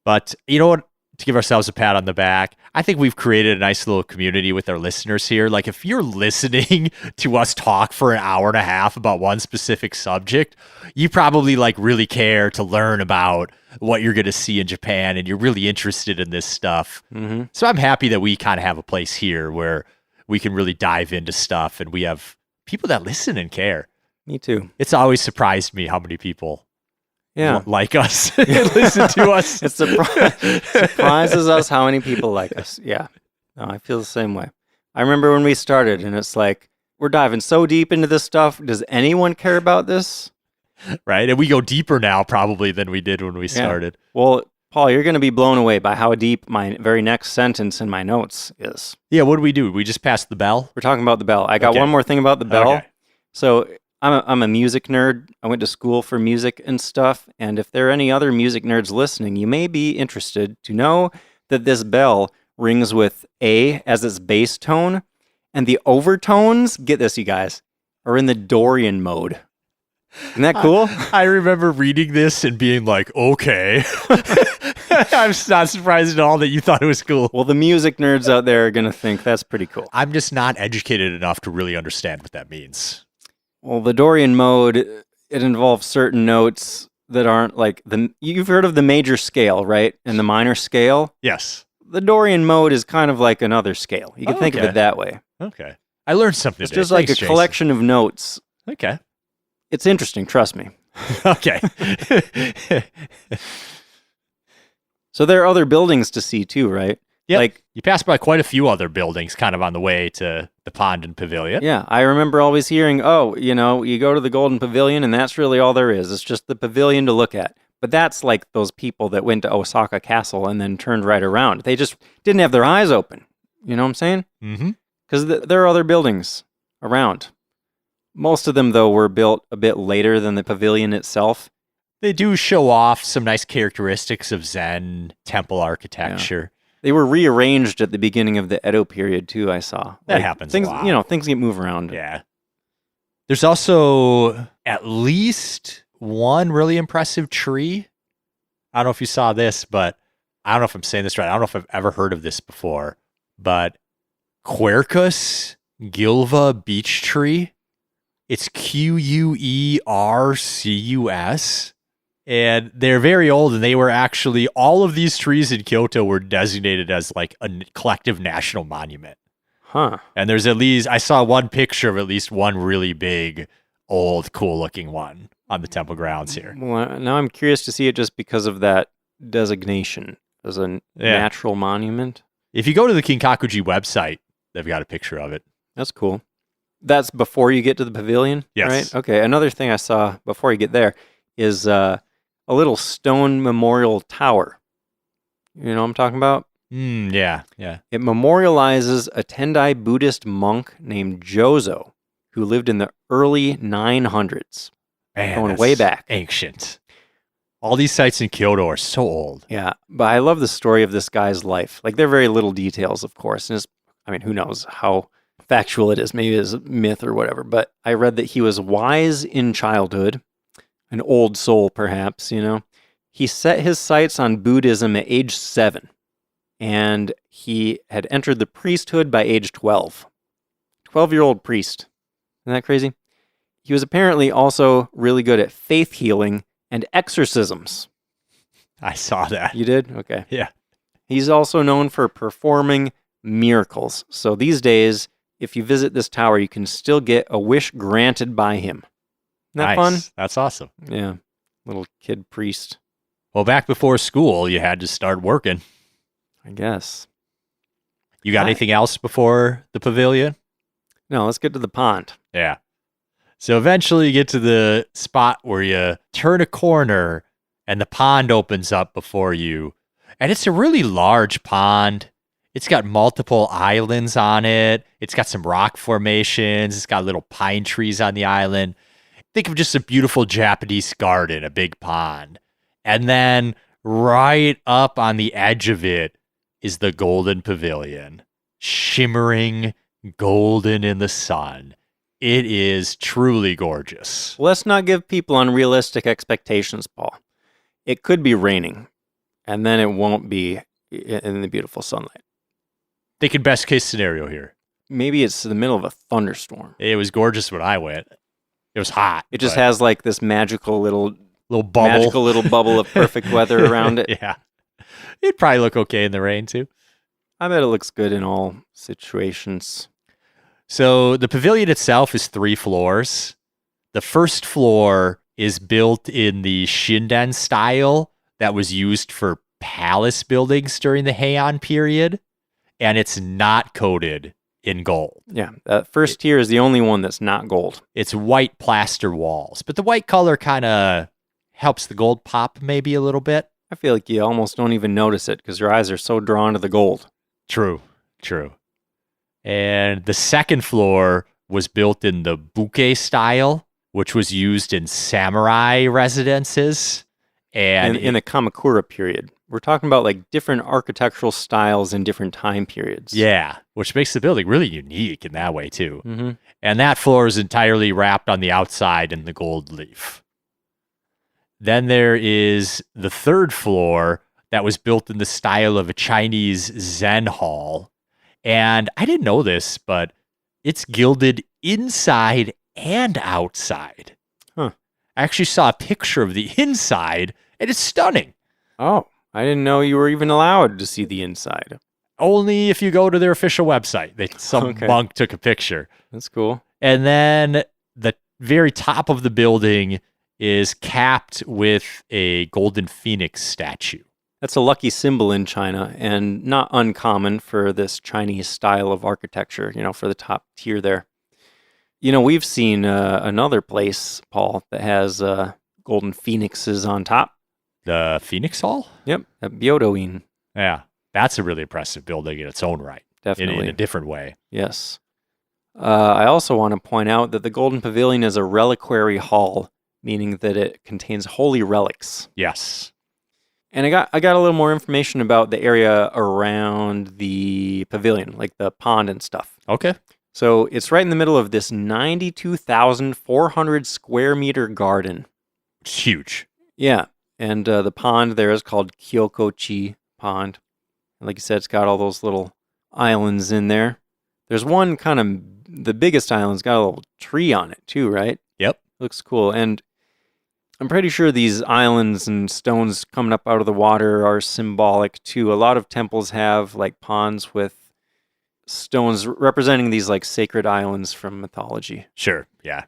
Speaker 1: But you know what? To give ourselves a pat on the back, I think we've created a nice little community with our listeners here. If you're listening to us talk for an hour and a half about one specific subject, you probably really care to learn about what you're going to see in Japan, and you're really interested in this stuff.
Speaker 2: Mm-hmm.
Speaker 1: So I'm happy that we kind of have a place here where we can really dive into stuff, and we have people that listen and care.
Speaker 2: Me too.
Speaker 1: It's always surprised me how many people like us and listen to us.
Speaker 2: It surprises us how many people like us. Yeah. No, I feel the same way. I remember when we started, and it's we're diving so deep into this stuff. Does anyone care about this?
Speaker 1: Right? And we go deeper now probably than we did when we started.
Speaker 2: Well, Paul, you're going to be blown away by how deep my very next sentence in my notes is.
Speaker 1: Yeah, what do? We just passed the bell?
Speaker 2: We're talking about the bell. I got
Speaker 1: Okay.
Speaker 2: one more thing about the bell.
Speaker 1: Okay.
Speaker 2: So I'm a music nerd. I went to school for music and stuff. And if there are any other music nerds listening, you may be interested to know that this bell rings with A as its bass tone. And the overtones, get this, you guys, are in the Dorian mode. Isn't that cool?
Speaker 1: I remember reading this and being like, okay. I'm not surprised at all that you thought it was cool.
Speaker 2: Well, the music nerds out there are going to think that's pretty cool.
Speaker 1: I'm just not educated enough to really understand what that means.
Speaker 2: Well, the Dorian mode, it involves certain notes that aren't like you've heard of the major scale, right? And the minor scale?
Speaker 1: Yes.
Speaker 2: The Dorian mode is kind of like another scale. You can think of
Speaker 1: okay.
Speaker 2: it that way.
Speaker 1: Okay. I learned something
Speaker 2: It's
Speaker 1: today.
Speaker 2: just like
Speaker 1: Thanks,
Speaker 2: a collection of notes.
Speaker 1: Jason. Okay.
Speaker 2: It's interesting, trust me.
Speaker 1: Okay.
Speaker 2: So there are other buildings to see too, right?
Speaker 1: Yeah.
Speaker 2: Like,
Speaker 1: You passed by quite a few other buildings kind of on the way to the pond and pavilion.
Speaker 2: yeah, I remember always hearing, you go to the Golden Pavilion and that's really all there is. It's just the pavilion to look at. But that's like those people that went to Osaka Castle and then turned right around. They just didn't have their eyes open. You know what I'm saying?
Speaker 1: Mm-hmm.
Speaker 2: Because there are other buildings around. Most of them, though, were built a bit later than the pavilion itself.
Speaker 1: They do show off some nice characteristics of Zen temple architecture.
Speaker 2: They were rearranged at the beginning of the Edo period, too, I saw.
Speaker 1: That happens a
Speaker 2: Things,
Speaker 1: lot.
Speaker 2: things get moved around.
Speaker 1: Yeah. There's also at least one really impressive tree. I don't know if you saw this, but I don't know if I'm saying this right. I don't know if I've ever heard of this before, but Quercus gilva beech tree. It's Quercus. And they're very old, and they were actually, all of these trees in Kyoto were designated as like a collective national monument.
Speaker 2: Huh.
Speaker 1: And there's I saw one picture of at least one really big, old, cool looking one on the temple grounds here.
Speaker 2: Well, now I'm curious to see it just because of that designation as a natural monument.
Speaker 1: If you go to the Kinkakuji website, they've got a picture of it.
Speaker 2: That's cool. That's before you get to the pavilion,
Speaker 1: Yes.
Speaker 2: right? Okay, another thing I saw before you get there is a little stone memorial tower. You know what I'm talking about?
Speaker 1: Yeah.
Speaker 2: It memorializes a Tendai Buddhist monk named Jozo, who lived in the early 900s.
Speaker 1: Man,
Speaker 2: Going
Speaker 1: that's
Speaker 2: way back.
Speaker 1: Ancient. All these sites in Kyoto are so old.
Speaker 2: Yeah, but I love the story of this guy's life. Like, there are very little details, of course. And who knows how factual it is. Maybe it's a myth or whatever. But I read that he was wise in childhood, an old soul, perhaps, He set his sights on Buddhism at age 7, and he had entered the priesthood by age 12. 12-year-old priest. Isn't that crazy? He was apparently also really good at faith healing and exorcisms.
Speaker 1: I saw that.
Speaker 2: You did? Okay.
Speaker 1: Yeah.
Speaker 2: He's also known for performing miracles. So these days, if you visit this tower, you can still get a wish granted by him. Isn't that fun?
Speaker 1: That's awesome.
Speaker 2: Yeah. Little kid priest,
Speaker 1: Well, back before school, you had to start working.
Speaker 2: I guess.
Speaker 1: You got anything else before the pavilion?
Speaker 2: No, let's get to the pond.
Speaker 1: Yeah. So eventually you get to the spot where you turn a corner and the pond opens up before you. And it's a really large pond. It's got multiple islands on it. It's got some rock formations. It's got little pine trees on the island. Think of just a beautiful Japanese garden, a big pond. And then right up on the edge of it is the Golden Pavilion, shimmering golden in the sun. It is truly gorgeous.
Speaker 2: Let's not give people unrealistic expectations, Paul. It could be raining, and then it won't be in the beautiful sunlight.
Speaker 1: Thinking best case scenario here.
Speaker 2: Maybe it's the middle of a thunderstorm.
Speaker 1: It was gorgeous when I went. It was hot.
Speaker 2: It just has like this magical little
Speaker 1: bubble.
Speaker 2: of perfect weather around it.
Speaker 1: Yeah. It'd probably look okay in the rain too.
Speaker 2: I bet it looks good in all situations.
Speaker 1: So the pavilion itself is 3 floors. The first floor is built in the Shinden style that was used for palace buildings during the Heian period. And it's not coated in gold.
Speaker 2: Yeah, that first tier is the only one that's not gold.
Speaker 1: It's white plaster walls, but the white color kind of helps the gold pop maybe a little bit.
Speaker 2: I feel like you almost don't even notice it because your eyes are so drawn to the gold.
Speaker 1: True. And the second floor was built in the Buke style, which was used in samurai residences. And
Speaker 2: in the Kamakura period. We're talking about like different architectural styles in different time periods.
Speaker 1: yeah, which makes the building really unique in that way too.
Speaker 2: Mm-hmm.
Speaker 1: And that floor is entirely wrapped on the outside in the gold leaf. Then there is the third floor that was built in the style of a Chinese Zen hall. And I didn't know this, but it's gilded inside and outside.
Speaker 2: Huh.
Speaker 1: I actually saw a picture of the inside, and it's stunning.
Speaker 2: Oh, I didn't know you were even allowed to see the inside.
Speaker 1: Only if you go to their official website. Some
Speaker 2: Okay.
Speaker 1: monk took a picture.
Speaker 2: That's cool.
Speaker 1: And then the very top of the building is capped with a golden phoenix statue.
Speaker 2: That's a lucky symbol in China and not uncommon for this Chinese style of architecture, for the top tier there. We've seen another place, Paul, that has golden phoenixes on top.
Speaker 1: The Phoenix Hall?
Speaker 2: Yep, at Byodoin.
Speaker 1: Yeah, that's a really impressive building in its own right.
Speaker 2: Definitely.
Speaker 1: In a different way.
Speaker 2: Yes. I also want to point out that the Golden Pavilion is a reliquary hall, meaning that it contains holy relics.
Speaker 1: Yes.
Speaker 2: And I got a little more information about the area around the pavilion, like the pond and stuff.
Speaker 1: Okay.
Speaker 2: So it's right in the middle of this 92,400 square meter garden.
Speaker 1: It's huge.
Speaker 2: Yeah. And the pond there is called Kinkakuji Pond. Like you said, it's got all those little islands in there. There's one kind of, the biggest island's got a little tree on it too, right?
Speaker 1: Yep.
Speaker 2: Looks cool. And I'm pretty sure these islands and stones coming up out of the water are symbolic too. A lot of temples have like ponds with stones representing these like sacred islands from mythology.
Speaker 1: Sure. Yeah.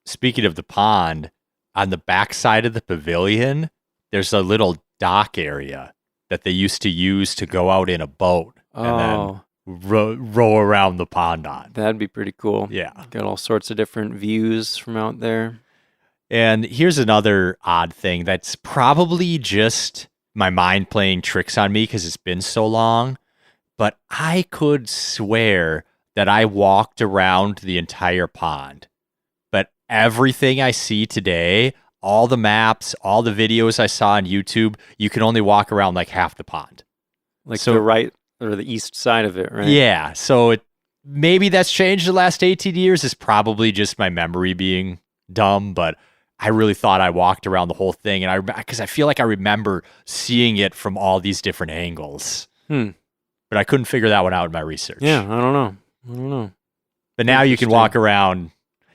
Speaker 1: Speaking of the pond, on the back side of the pavilion, there's a little dock area that they used to use to go out in a boat and then row around the pond on.
Speaker 2: That'd be pretty cool.
Speaker 1: Yeah.
Speaker 2: Got all sorts of different views from out there.
Speaker 1: And here's another odd thing that's probably just my mind playing tricks on me because it's been so long, but I could swear that I walked around the entire pond. But everything I see today, all the maps, all the videos I saw on YouTube, you can only walk around like half the pond.
Speaker 2: Like
Speaker 1: So-
Speaker 2: the right or the east side of it, right?
Speaker 1: Yeah, so maybe that's changed the last 18 years. It's probably just my memory being dumb, but I really thought I walked around the whole thing, and because I feel like I remember seeing it from all these different angles. But I couldn't figure that one out in my research.
Speaker 2: Yeah, I don't know.
Speaker 1: But now you can
Speaker 2: Interesting.
Speaker 1: walk around.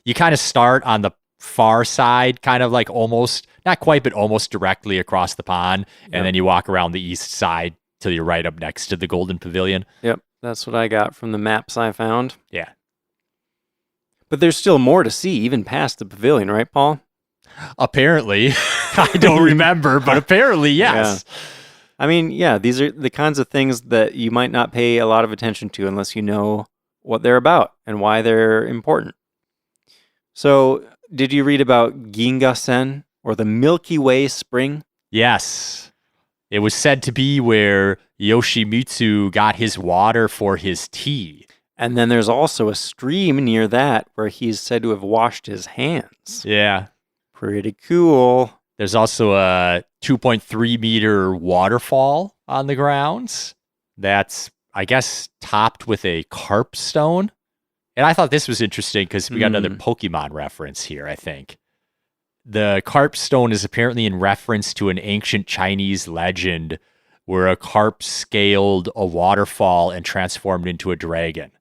Speaker 1: You kind of start on the far side, kind of like almost, not quite, but almost directly across the pond,
Speaker 2: Yep.
Speaker 1: and then you walk around the east side till you're right up next to the Golden Pavilion.
Speaker 2: Yep, that's what I got from the maps I found.
Speaker 1: Yeah.
Speaker 2: But there's still more to see, even past the pavilion, right, Paul?
Speaker 1: Apparently. I don't remember, but apparently, yes.
Speaker 2: I mean, yeah, these are the kinds of things that you might not pay a lot of attention to unless you know what they're about and why they're important. So, did you read about Gingasen or the Milky Way Spring?
Speaker 1: Yes. It was said to be where Yoshimitsu got his water for his tea.
Speaker 2: And then there's also a stream near that where he's said to have washed his hands.
Speaker 1: Yeah.
Speaker 2: Pretty cool.
Speaker 1: There's also a 2.3 meter waterfall on the grounds that's, I guess, topped with a carp stone. And I thought this was interesting because we got another Pokemon reference here, I think. The carp stone is apparently in reference to an ancient Chinese legend where a carp scaled a waterfall and transformed into a dragon.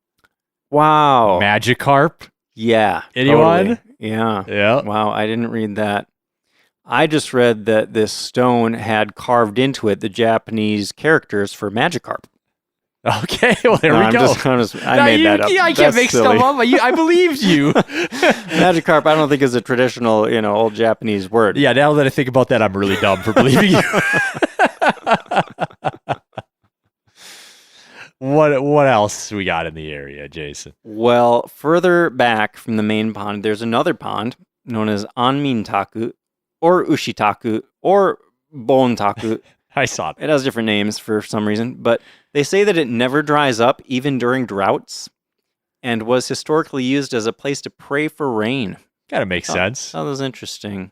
Speaker 2: Wow.
Speaker 1: Magikarp?
Speaker 2: Yeah.
Speaker 1: Anyone?
Speaker 2: Totally. Yeah.
Speaker 1: Yeah.
Speaker 2: Wow, I didn't read that. I just read that this stone had carved into it the Japanese characters for Magikarp.
Speaker 1: Okay, well, there we
Speaker 2: I'm
Speaker 1: go.
Speaker 2: just I made that up.
Speaker 1: Yeah, I can't
Speaker 2: That's
Speaker 1: make
Speaker 2: silly.
Speaker 1: stuff up. I believed you.
Speaker 2: Magikarp, I don't think is a traditional, old Japanese word.
Speaker 1: Yeah, now that I think about that, I'm really dumb for believing you. what else we got in the area, Jason?
Speaker 2: Well, further back from the main pond, there's another pond known as Anmintaku, or Ushitaku, or Bontaku.
Speaker 1: I saw
Speaker 2: It
Speaker 1: that.
Speaker 2: has different names for some reason, but they say that it never dries up, even during droughts, and was historically used as a place to pray for rain.
Speaker 1: Kind of makes sense.
Speaker 2: That was interesting.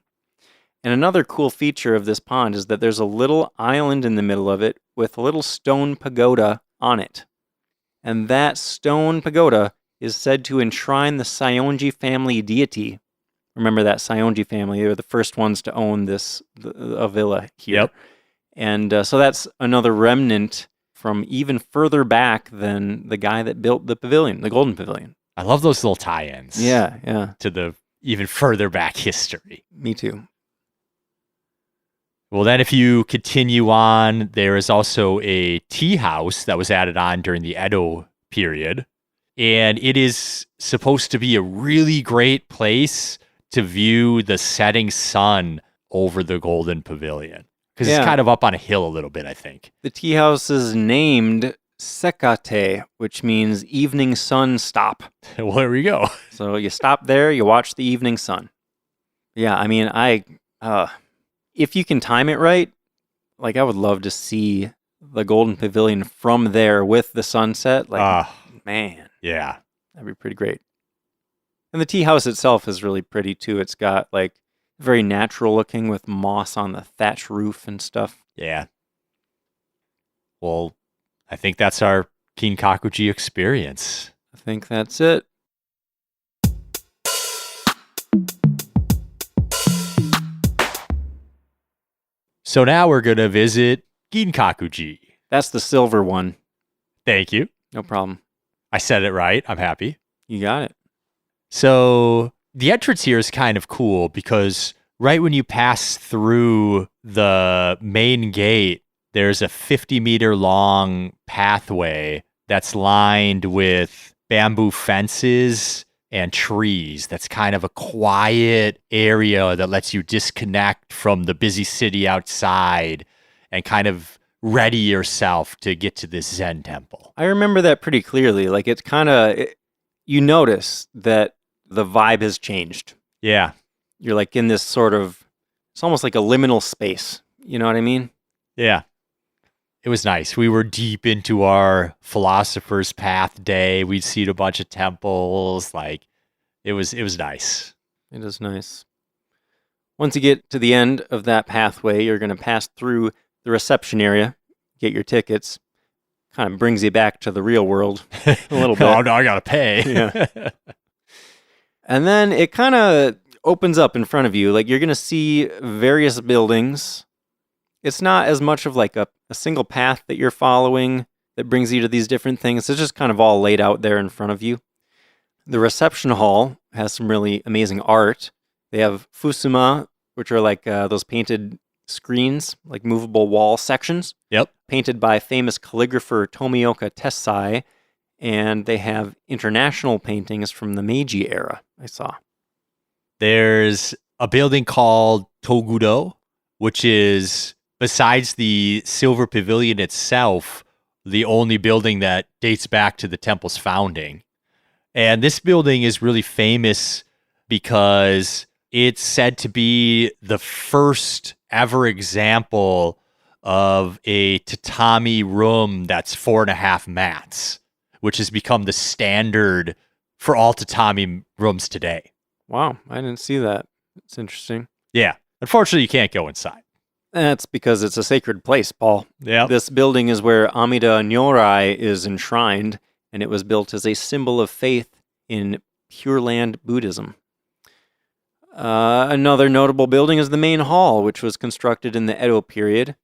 Speaker 2: And another cool feature of this pond is that there's a little island in the middle of it with a little stone pagoda on it. And that stone pagoda is said to enshrine the Saionji family deity. Remember that Saionji family? They were the first ones to own a villa here.
Speaker 1: Yep.
Speaker 2: And so that's another remnant from even further back than the guy that built the pavilion, the Golden Pavilion.
Speaker 1: I love those little tie-ins.
Speaker 2: Yeah.
Speaker 1: To the even further back history.
Speaker 2: Me too.
Speaker 1: Well, then if you continue on, there is also a tea house that was added on during the Edo period. And it is supposed to be a really great place to view the setting sun over the Golden Pavilion. Because it's kind of up on a hill a little bit, I think.
Speaker 2: The tea house is named Sekate, which means evening sun stop.
Speaker 1: Well, there we go.
Speaker 2: So you stop there, you watch the evening sun. Yeah, I mean, if you can time it right, like I would love to see the Golden Pavilion from there with the sunset. Like, man,
Speaker 1: yeah,
Speaker 2: that'd be pretty great. And the tea house itself is really pretty too. It's got like very natural looking with moss on the thatch roof and stuff.
Speaker 1: Yeah. Well, I think that's our Kinkakuji experience.
Speaker 2: I think that's it.
Speaker 1: So now we're going to visit Ginkakuji.
Speaker 2: That's the silver one.
Speaker 1: Thank you.
Speaker 2: No problem.
Speaker 1: I said it right. I'm happy.
Speaker 2: You got it.
Speaker 1: So the entrance here is kind of cool because right when you pass through the main gate, there's a 50-meter long pathway that's lined with bamboo fences and trees. That's kind of a quiet area that lets you disconnect from the busy city outside and kind of ready yourself to get to this Zen temple.
Speaker 2: I remember that pretty clearly. Like it's kind of, you notice that the vibe has changed.
Speaker 1: Yeah.
Speaker 2: You're like in this sort of, it's almost like a liminal space. You know what I mean?
Speaker 1: Yeah. It was nice. We were deep into our Philosopher's Path day. We'd seen a bunch of temples. Like, it was nice.
Speaker 2: It is nice. Once you get to the end of that pathway, you're going to pass through the reception area, get your tickets. Kind of brings you back to the real world a little bit.
Speaker 1: Oh, no, I got to pay.
Speaker 2: Yeah. And then it kind of opens up in front of you. Like, you're going to see various buildings. It's not as much of like a single path that you're following that brings you to these different things. It's just kind of all laid out there in front of you. The reception hall has some really amazing art. They have fusuma, which are like those painted screens, like movable wall sections.
Speaker 1: Yep.
Speaker 2: Painted by famous calligrapher Tomioka Tessai. And they have international paintings from the Meiji era, I saw.
Speaker 1: There's a building called Togudo, which is, besides the Silver Pavilion itself, the only building that dates back to the temple's founding. And this building is really famous because it's said to be the first ever example of a tatami room that's 4.5 mats, which has become the standard for all tatami rooms today.
Speaker 2: Wow, I didn't see that. It's interesting.
Speaker 1: Yeah. Unfortunately, you can't go inside.
Speaker 2: That's because it's a sacred place, Paul.
Speaker 1: Yeah.
Speaker 2: This building is where Amida Nyorai is enshrined, and it was built as a symbol of faith in Pure Land Buddhism. Another notable building is the main hall, which was constructed in the Edo period.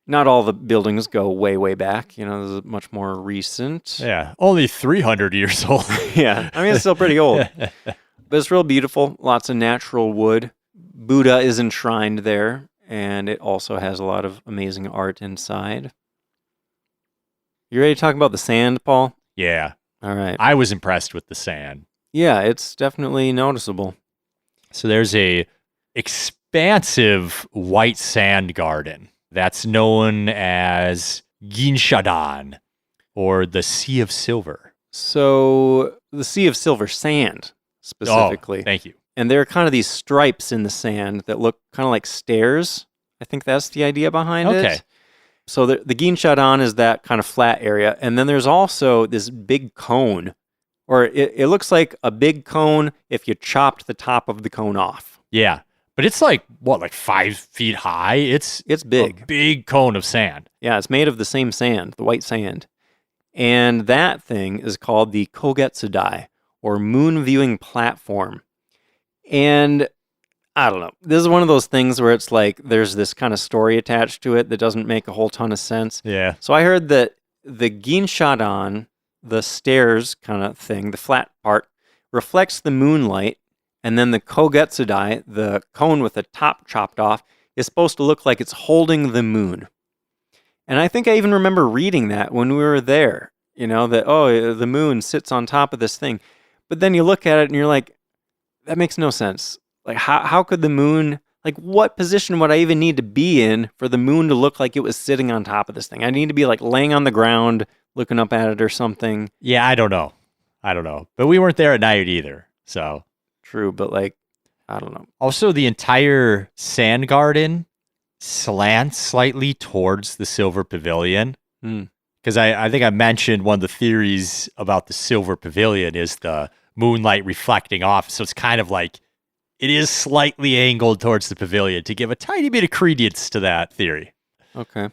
Speaker 2: Not all the buildings go way, way back. You know, this is much more recent.
Speaker 1: Yeah. Only 300 years old.
Speaker 2: Yeah. I mean, it's still pretty old. But it's real beautiful. Lots of natural wood. Buddha is enshrined there, and it also has a lot of amazing art inside. You ready to talk about the sand, Paul?
Speaker 1: Yeah.
Speaker 2: All right.
Speaker 1: I was impressed with the sand.
Speaker 2: Yeah, it's definitely noticeable.
Speaker 1: So there's a expansive white sand garden that's known as Ginshadan. or the Sea of Silver?
Speaker 2: So the Sea of Silver Sand, specifically.
Speaker 1: Oh, thank you.
Speaker 2: And there are kind of these stripes in the sand that look kind of like stairs. I think that's the idea behind
Speaker 1: Okay.
Speaker 2: it. So the Ginchadan is that kind of flat area. And then there's also this big cone, or it looks like a big cone if you chopped the top of the cone off.
Speaker 1: Yeah. But it's like 5 feet high? It's
Speaker 2: big.
Speaker 1: A big cone of sand.
Speaker 2: Yeah, it's made of the same sand, the white sand. And that thing is called the Kogetsudai, or moon viewing platform. And I don't know. This is one of those things where it's like there's this kind of story attached to it that doesn't make a whole ton of sense.
Speaker 1: Yeah.
Speaker 2: So I heard that the Ginshadan, the stairs kind of thing, the flat part, reflects the moonlight, and then the Kogetsudai, the cone with the top chopped off, is supposed to look like it's holding the moon. And I think I even remember reading that when we were there, that, the moon sits on top of this thing. But then you look at it and you're like, that makes no sense. Like, how could the moon, like, what position would I even need to be in for the moon to look like it was sitting on top of this thing? I need to be, like, laying on the ground, looking up at it or something.
Speaker 1: Yeah, I don't know. But we weren't there at night either, so.
Speaker 2: True, but, like, I don't know.
Speaker 1: Also, the entire sand garden slants slightly towards the Silver Pavilion. Because I think I mentioned one of the theories about the Silver Pavilion is the moonlight reflecting off. So it's kind of like it is slightly angled towards the pavilion to give a tiny bit of credence to that theory.
Speaker 2: Okay.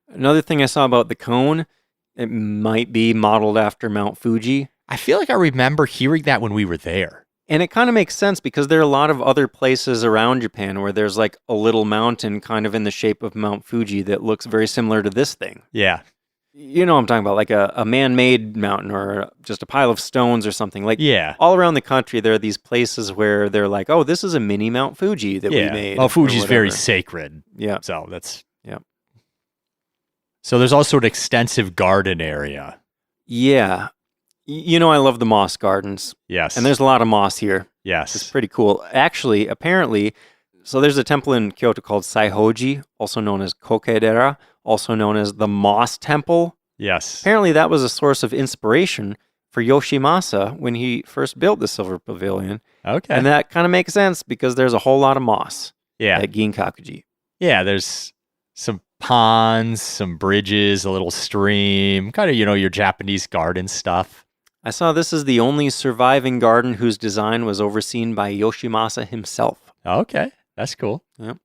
Speaker 2: Another thing I saw about the cone, it might be modeled after Mount Fuji.
Speaker 1: I feel like I remember hearing that when we were there.
Speaker 2: And it kind of makes sense because there are a lot of other places around Japan where there's like a little mountain kind of in the shape of Mount Fuji that looks very similar to this thing.
Speaker 1: Yeah.
Speaker 2: You know what I'm talking about, like a man-made mountain or just a pile of stones or something. Like,
Speaker 1: yeah.
Speaker 2: All around the country, there are these places where they're like, oh, this is a mini Mount Fuji that we made.
Speaker 1: Oh, Fuji's very sacred.
Speaker 2: Yeah.
Speaker 1: So that's...
Speaker 2: Yeah.
Speaker 1: So there's also an extensive garden area.
Speaker 2: Yeah. I love the moss gardens.
Speaker 1: Yes.
Speaker 2: And there's a lot of moss here.
Speaker 1: Yes.
Speaker 2: It's pretty cool. Actually, apparently, so there's a temple in Kyoto called Saihoji, also known as Kokedera, also known as the Moss Temple.
Speaker 1: Yes.
Speaker 2: Apparently, that was a source of inspiration for Yoshimasa when he first built the Silver Pavilion.
Speaker 1: Okay.
Speaker 2: And that kind of makes sense because there's a whole lot of moss
Speaker 1: at
Speaker 2: Ginkakuji.
Speaker 1: Yeah, there's some ponds, some bridges, a little stream, kind of, your Japanese garden stuff.
Speaker 2: I saw this is the only surviving garden whose design was overseen by Yoshimasa himself.
Speaker 1: Okay, that's cool.
Speaker 2: Yep.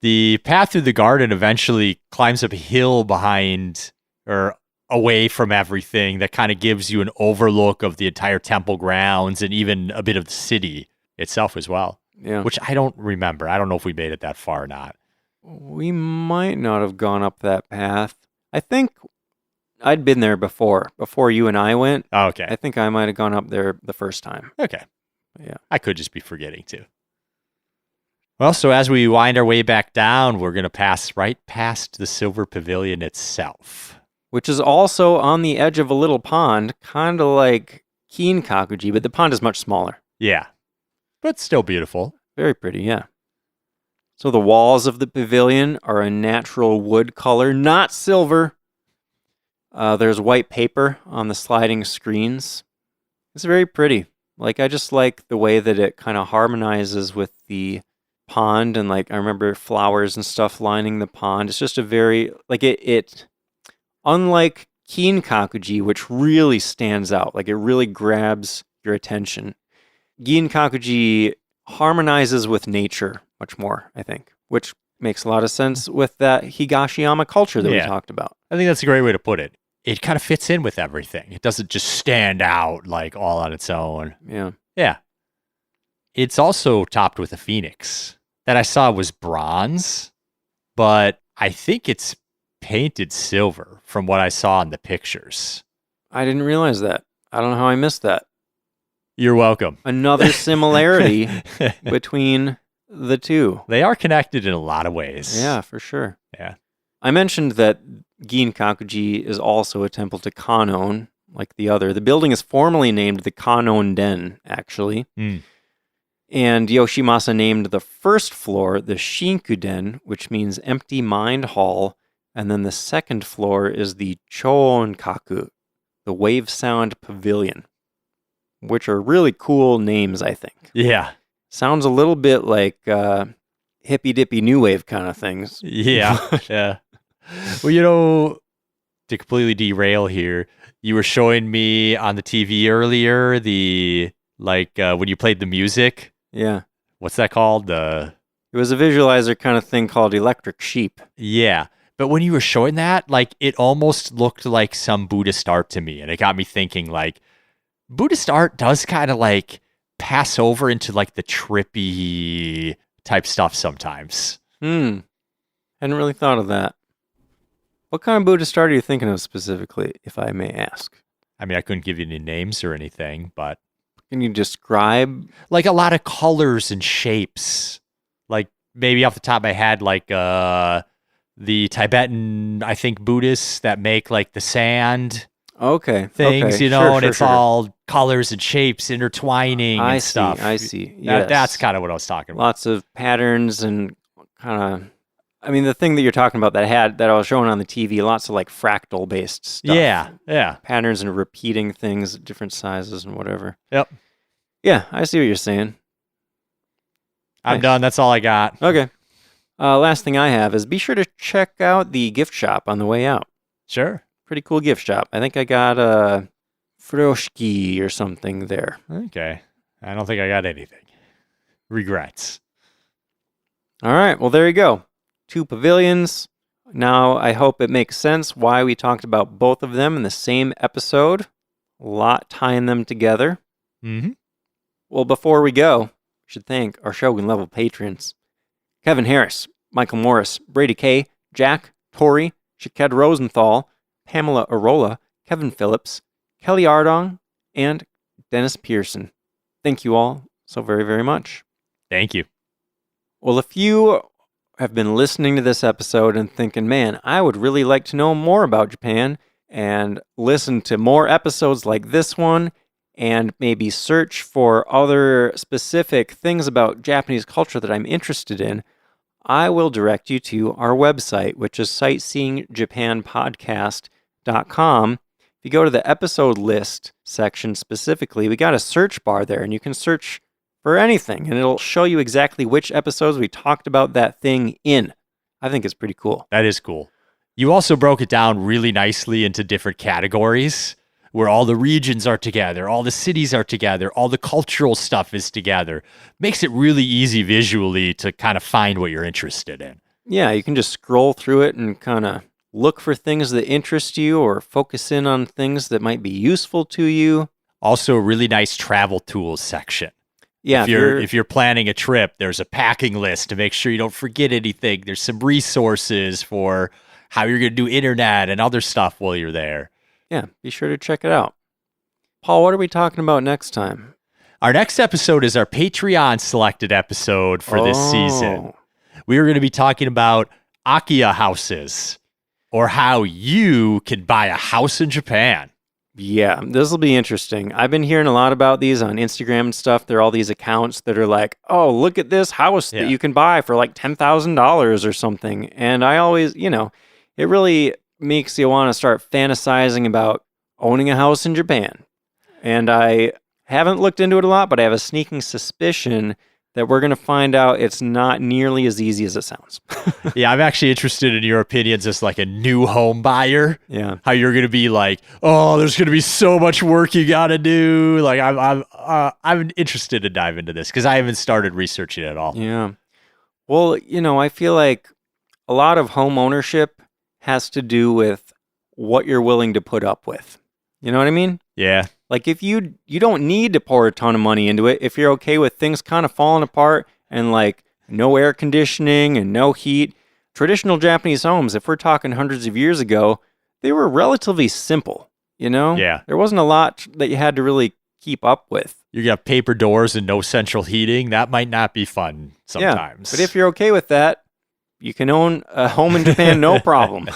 Speaker 1: The path through the garden eventually climbs up a hill behind or away from everything that kind of gives you an overlook of the entire temple grounds and even a bit of the city itself as well.
Speaker 2: Yeah.
Speaker 1: Which I don't remember. I don't know if we made it that far or not.
Speaker 2: We might not have gone up that path. I think I'd been there before you and I went.
Speaker 1: Oh, okay.
Speaker 2: I think I might have gone up there the first time.
Speaker 1: Okay.
Speaker 2: Yeah.
Speaker 1: I could just be forgetting too. Well, so as we wind our way back down, we're going to pass right past the Silver Pavilion itself.
Speaker 2: Which is also on the edge of a little pond, kind of like Kinkakuji, but the pond is much smaller.
Speaker 1: Yeah. But still beautiful.
Speaker 2: Very pretty, yeah. So the walls of the pavilion are a natural wood color, not silver. There's white paper on the sliding screens. It's very pretty. Like, I just like the way that it kind of harmonizes with the pond, and like I remember flowers and stuff lining the pond. It's just a very like it unlike Kinkakuji, which really stands out, like it really grabs your attention. Ginkakuji harmonizes with nature much more, I think, which makes a lot of sense with that Higashiyama culture that we talked about.
Speaker 1: I think that's a great way to put it. It kind of fits in with everything. It doesn't just stand out like all on its own.
Speaker 2: Yeah.
Speaker 1: Yeah. It's also topped with a phoenix that I saw was bronze, but I think it's painted silver from what I saw in the pictures.
Speaker 2: I didn't realize that. I don't know how I missed that.
Speaker 1: You're welcome.
Speaker 2: Another similarity between the two.
Speaker 1: They are connected in a lot of ways.
Speaker 2: Yeah, for sure.
Speaker 1: Yeah.
Speaker 2: I mentioned that Ginkakuji is also a temple to Kannon, like the other. The building is formally named the Kannon Den, actually. And Yoshimasa named the first floor the Shinkuden, which means empty mind hall, And then the second floor is the Chonkaku, the Wave Sound Pavilion, which are really cool names, I think.
Speaker 1: Yeah.
Speaker 2: Sounds a little bit like hippy-dippy new wave kind of things.
Speaker 1: Yeah. Yeah. Well, to completely derail here, you were showing me on the TV earlier when you played the music.
Speaker 2: Yeah.
Speaker 1: What's that called?
Speaker 2: It was a visualizer kind of thing called Electric Sheep.
Speaker 1: Yeah. But when you were showing that, it almost looked like some Buddhist art to me. And it got me thinking, Buddhist art does kind of pass over into the trippy type stuff sometimes.
Speaker 2: Hadn't really thought of that. What kind of Buddhist art are you thinking of specifically, if I may ask?
Speaker 1: I mean, I couldn't give you any names or anything, but...
Speaker 2: Can you describe?
Speaker 1: A lot of colors and shapes. Maybe off the top of my head, the Tibetan, I think, Buddhists that make, the sand things, and it's all colors and shapes intertwining and stuff.
Speaker 2: I see. Yes.
Speaker 1: That's kind of what I was talking about.
Speaker 2: Lots of patterns and kind of... I mean, the thing that you're talking about that I was showing on the TV, lots of fractal-based stuff.
Speaker 1: Yeah.
Speaker 2: Patterns and repeating things at different sizes and whatever.
Speaker 1: Yep.
Speaker 2: Yeah, I see what you're saying.
Speaker 1: I'm done. That's all I got.
Speaker 2: Okay. Last thing I have is be sure to check out the gift shop on the way out.
Speaker 1: Sure.
Speaker 2: Pretty cool gift shop. I think I got a Froshki or something there.
Speaker 1: Okay. I don't think I got anything. Regrets.
Speaker 2: All right. Well, there you go. 2 pavilions. Now, I hope it makes sense why we talked about both of them in the same episode. A lot tying them together.
Speaker 1: Mm-hmm.
Speaker 2: Well, before we go, we should thank our Shogun level patrons. Kevin Harris, Michael Morris, Brady K, Jack, Tori, Shaked Rosenthal, Pamela Arola, Kevin Phillips, Kelly Ardong, and Dennis Pearson. Thank you all so very, very much.
Speaker 1: Thank you.
Speaker 2: Well, if you have been listening to this episode and thinking, man, I would really like to know more about Japan and listen to more episodes like this one and maybe search for other specific things about Japanese culture that I'm interested in, I will direct you to our website, which is sightseeingjapanpodcast.com. If you go to the episode list section specifically, we got a search bar there, and you can search for anything, and it'll show you exactly which episodes we talked about that thing in. I think it's pretty cool.
Speaker 1: That is cool. You also broke it down really nicely into different categories where all the regions are together, all the cities are together, all the cultural stuff is together. Makes it really easy visually to kind of find what you're interested in.
Speaker 2: Yeah, you can just scroll through it and kind of look for things that interest you or focus in on things that might be useful to you.
Speaker 1: Also, a really nice travel tools section.
Speaker 2: Yeah,
Speaker 1: if you're planning a trip, there's a packing list to make sure you don't forget anything. There's some resources for how you're going to do internet and other stuff while you're there.
Speaker 2: Yeah, be sure to check it out. Paul, what are we talking about next time?
Speaker 1: Our next episode is our Patreon selected episode for this season. We are going to be talking about Akiya houses, or how you can buy a house in Japan.
Speaker 2: Yeah, this will be interesting. I've been hearing a lot about these on Instagram and stuff. There are all these accounts that are like, oh, look at this house that you can buy for like $10,000 or something. And I always, it really makes you want to start fantasizing about owning a house in Japan. And I haven't looked into it a lot, but I have a sneaking suspicion that we're going to find out it's not nearly as easy as it sounds.
Speaker 1: Yeah, I'm actually interested in your opinions as like a new home buyer.
Speaker 2: Yeah.
Speaker 1: How you're going to be like, oh, there's going to be so much work you got to do. Like I'm interested to dive into this because I haven't started researching it at all.
Speaker 2: Yeah. Well, I feel like a lot of home ownership has to do with what you're willing to put up with. You know what I mean?
Speaker 1: Yeah.
Speaker 2: Like if you don't need to pour a ton of money into it, if you're okay with things kind of falling apart and like no air conditioning and no heat, traditional Japanese homes, if we're talking hundreds of years ago, they were relatively simple,
Speaker 1: Yeah.
Speaker 2: There wasn't a lot that you had to really keep up with.
Speaker 1: You got paper doors and no central heating. That might not be fun sometimes.
Speaker 2: Yeah, but if you're okay with that, you can own a home in Japan, no problem.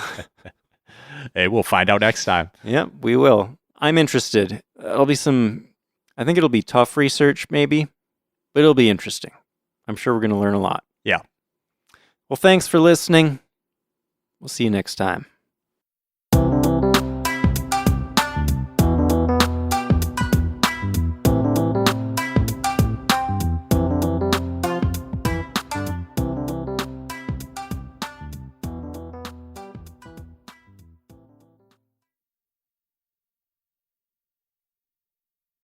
Speaker 1: Hey, we'll find out next time.
Speaker 2: Yep, we will. I'm interested. I think it'll be tough research maybe, but it'll be interesting. I'm sure we're going to learn a lot.
Speaker 1: Yeah.
Speaker 2: Well, thanks for listening. We'll see you next time.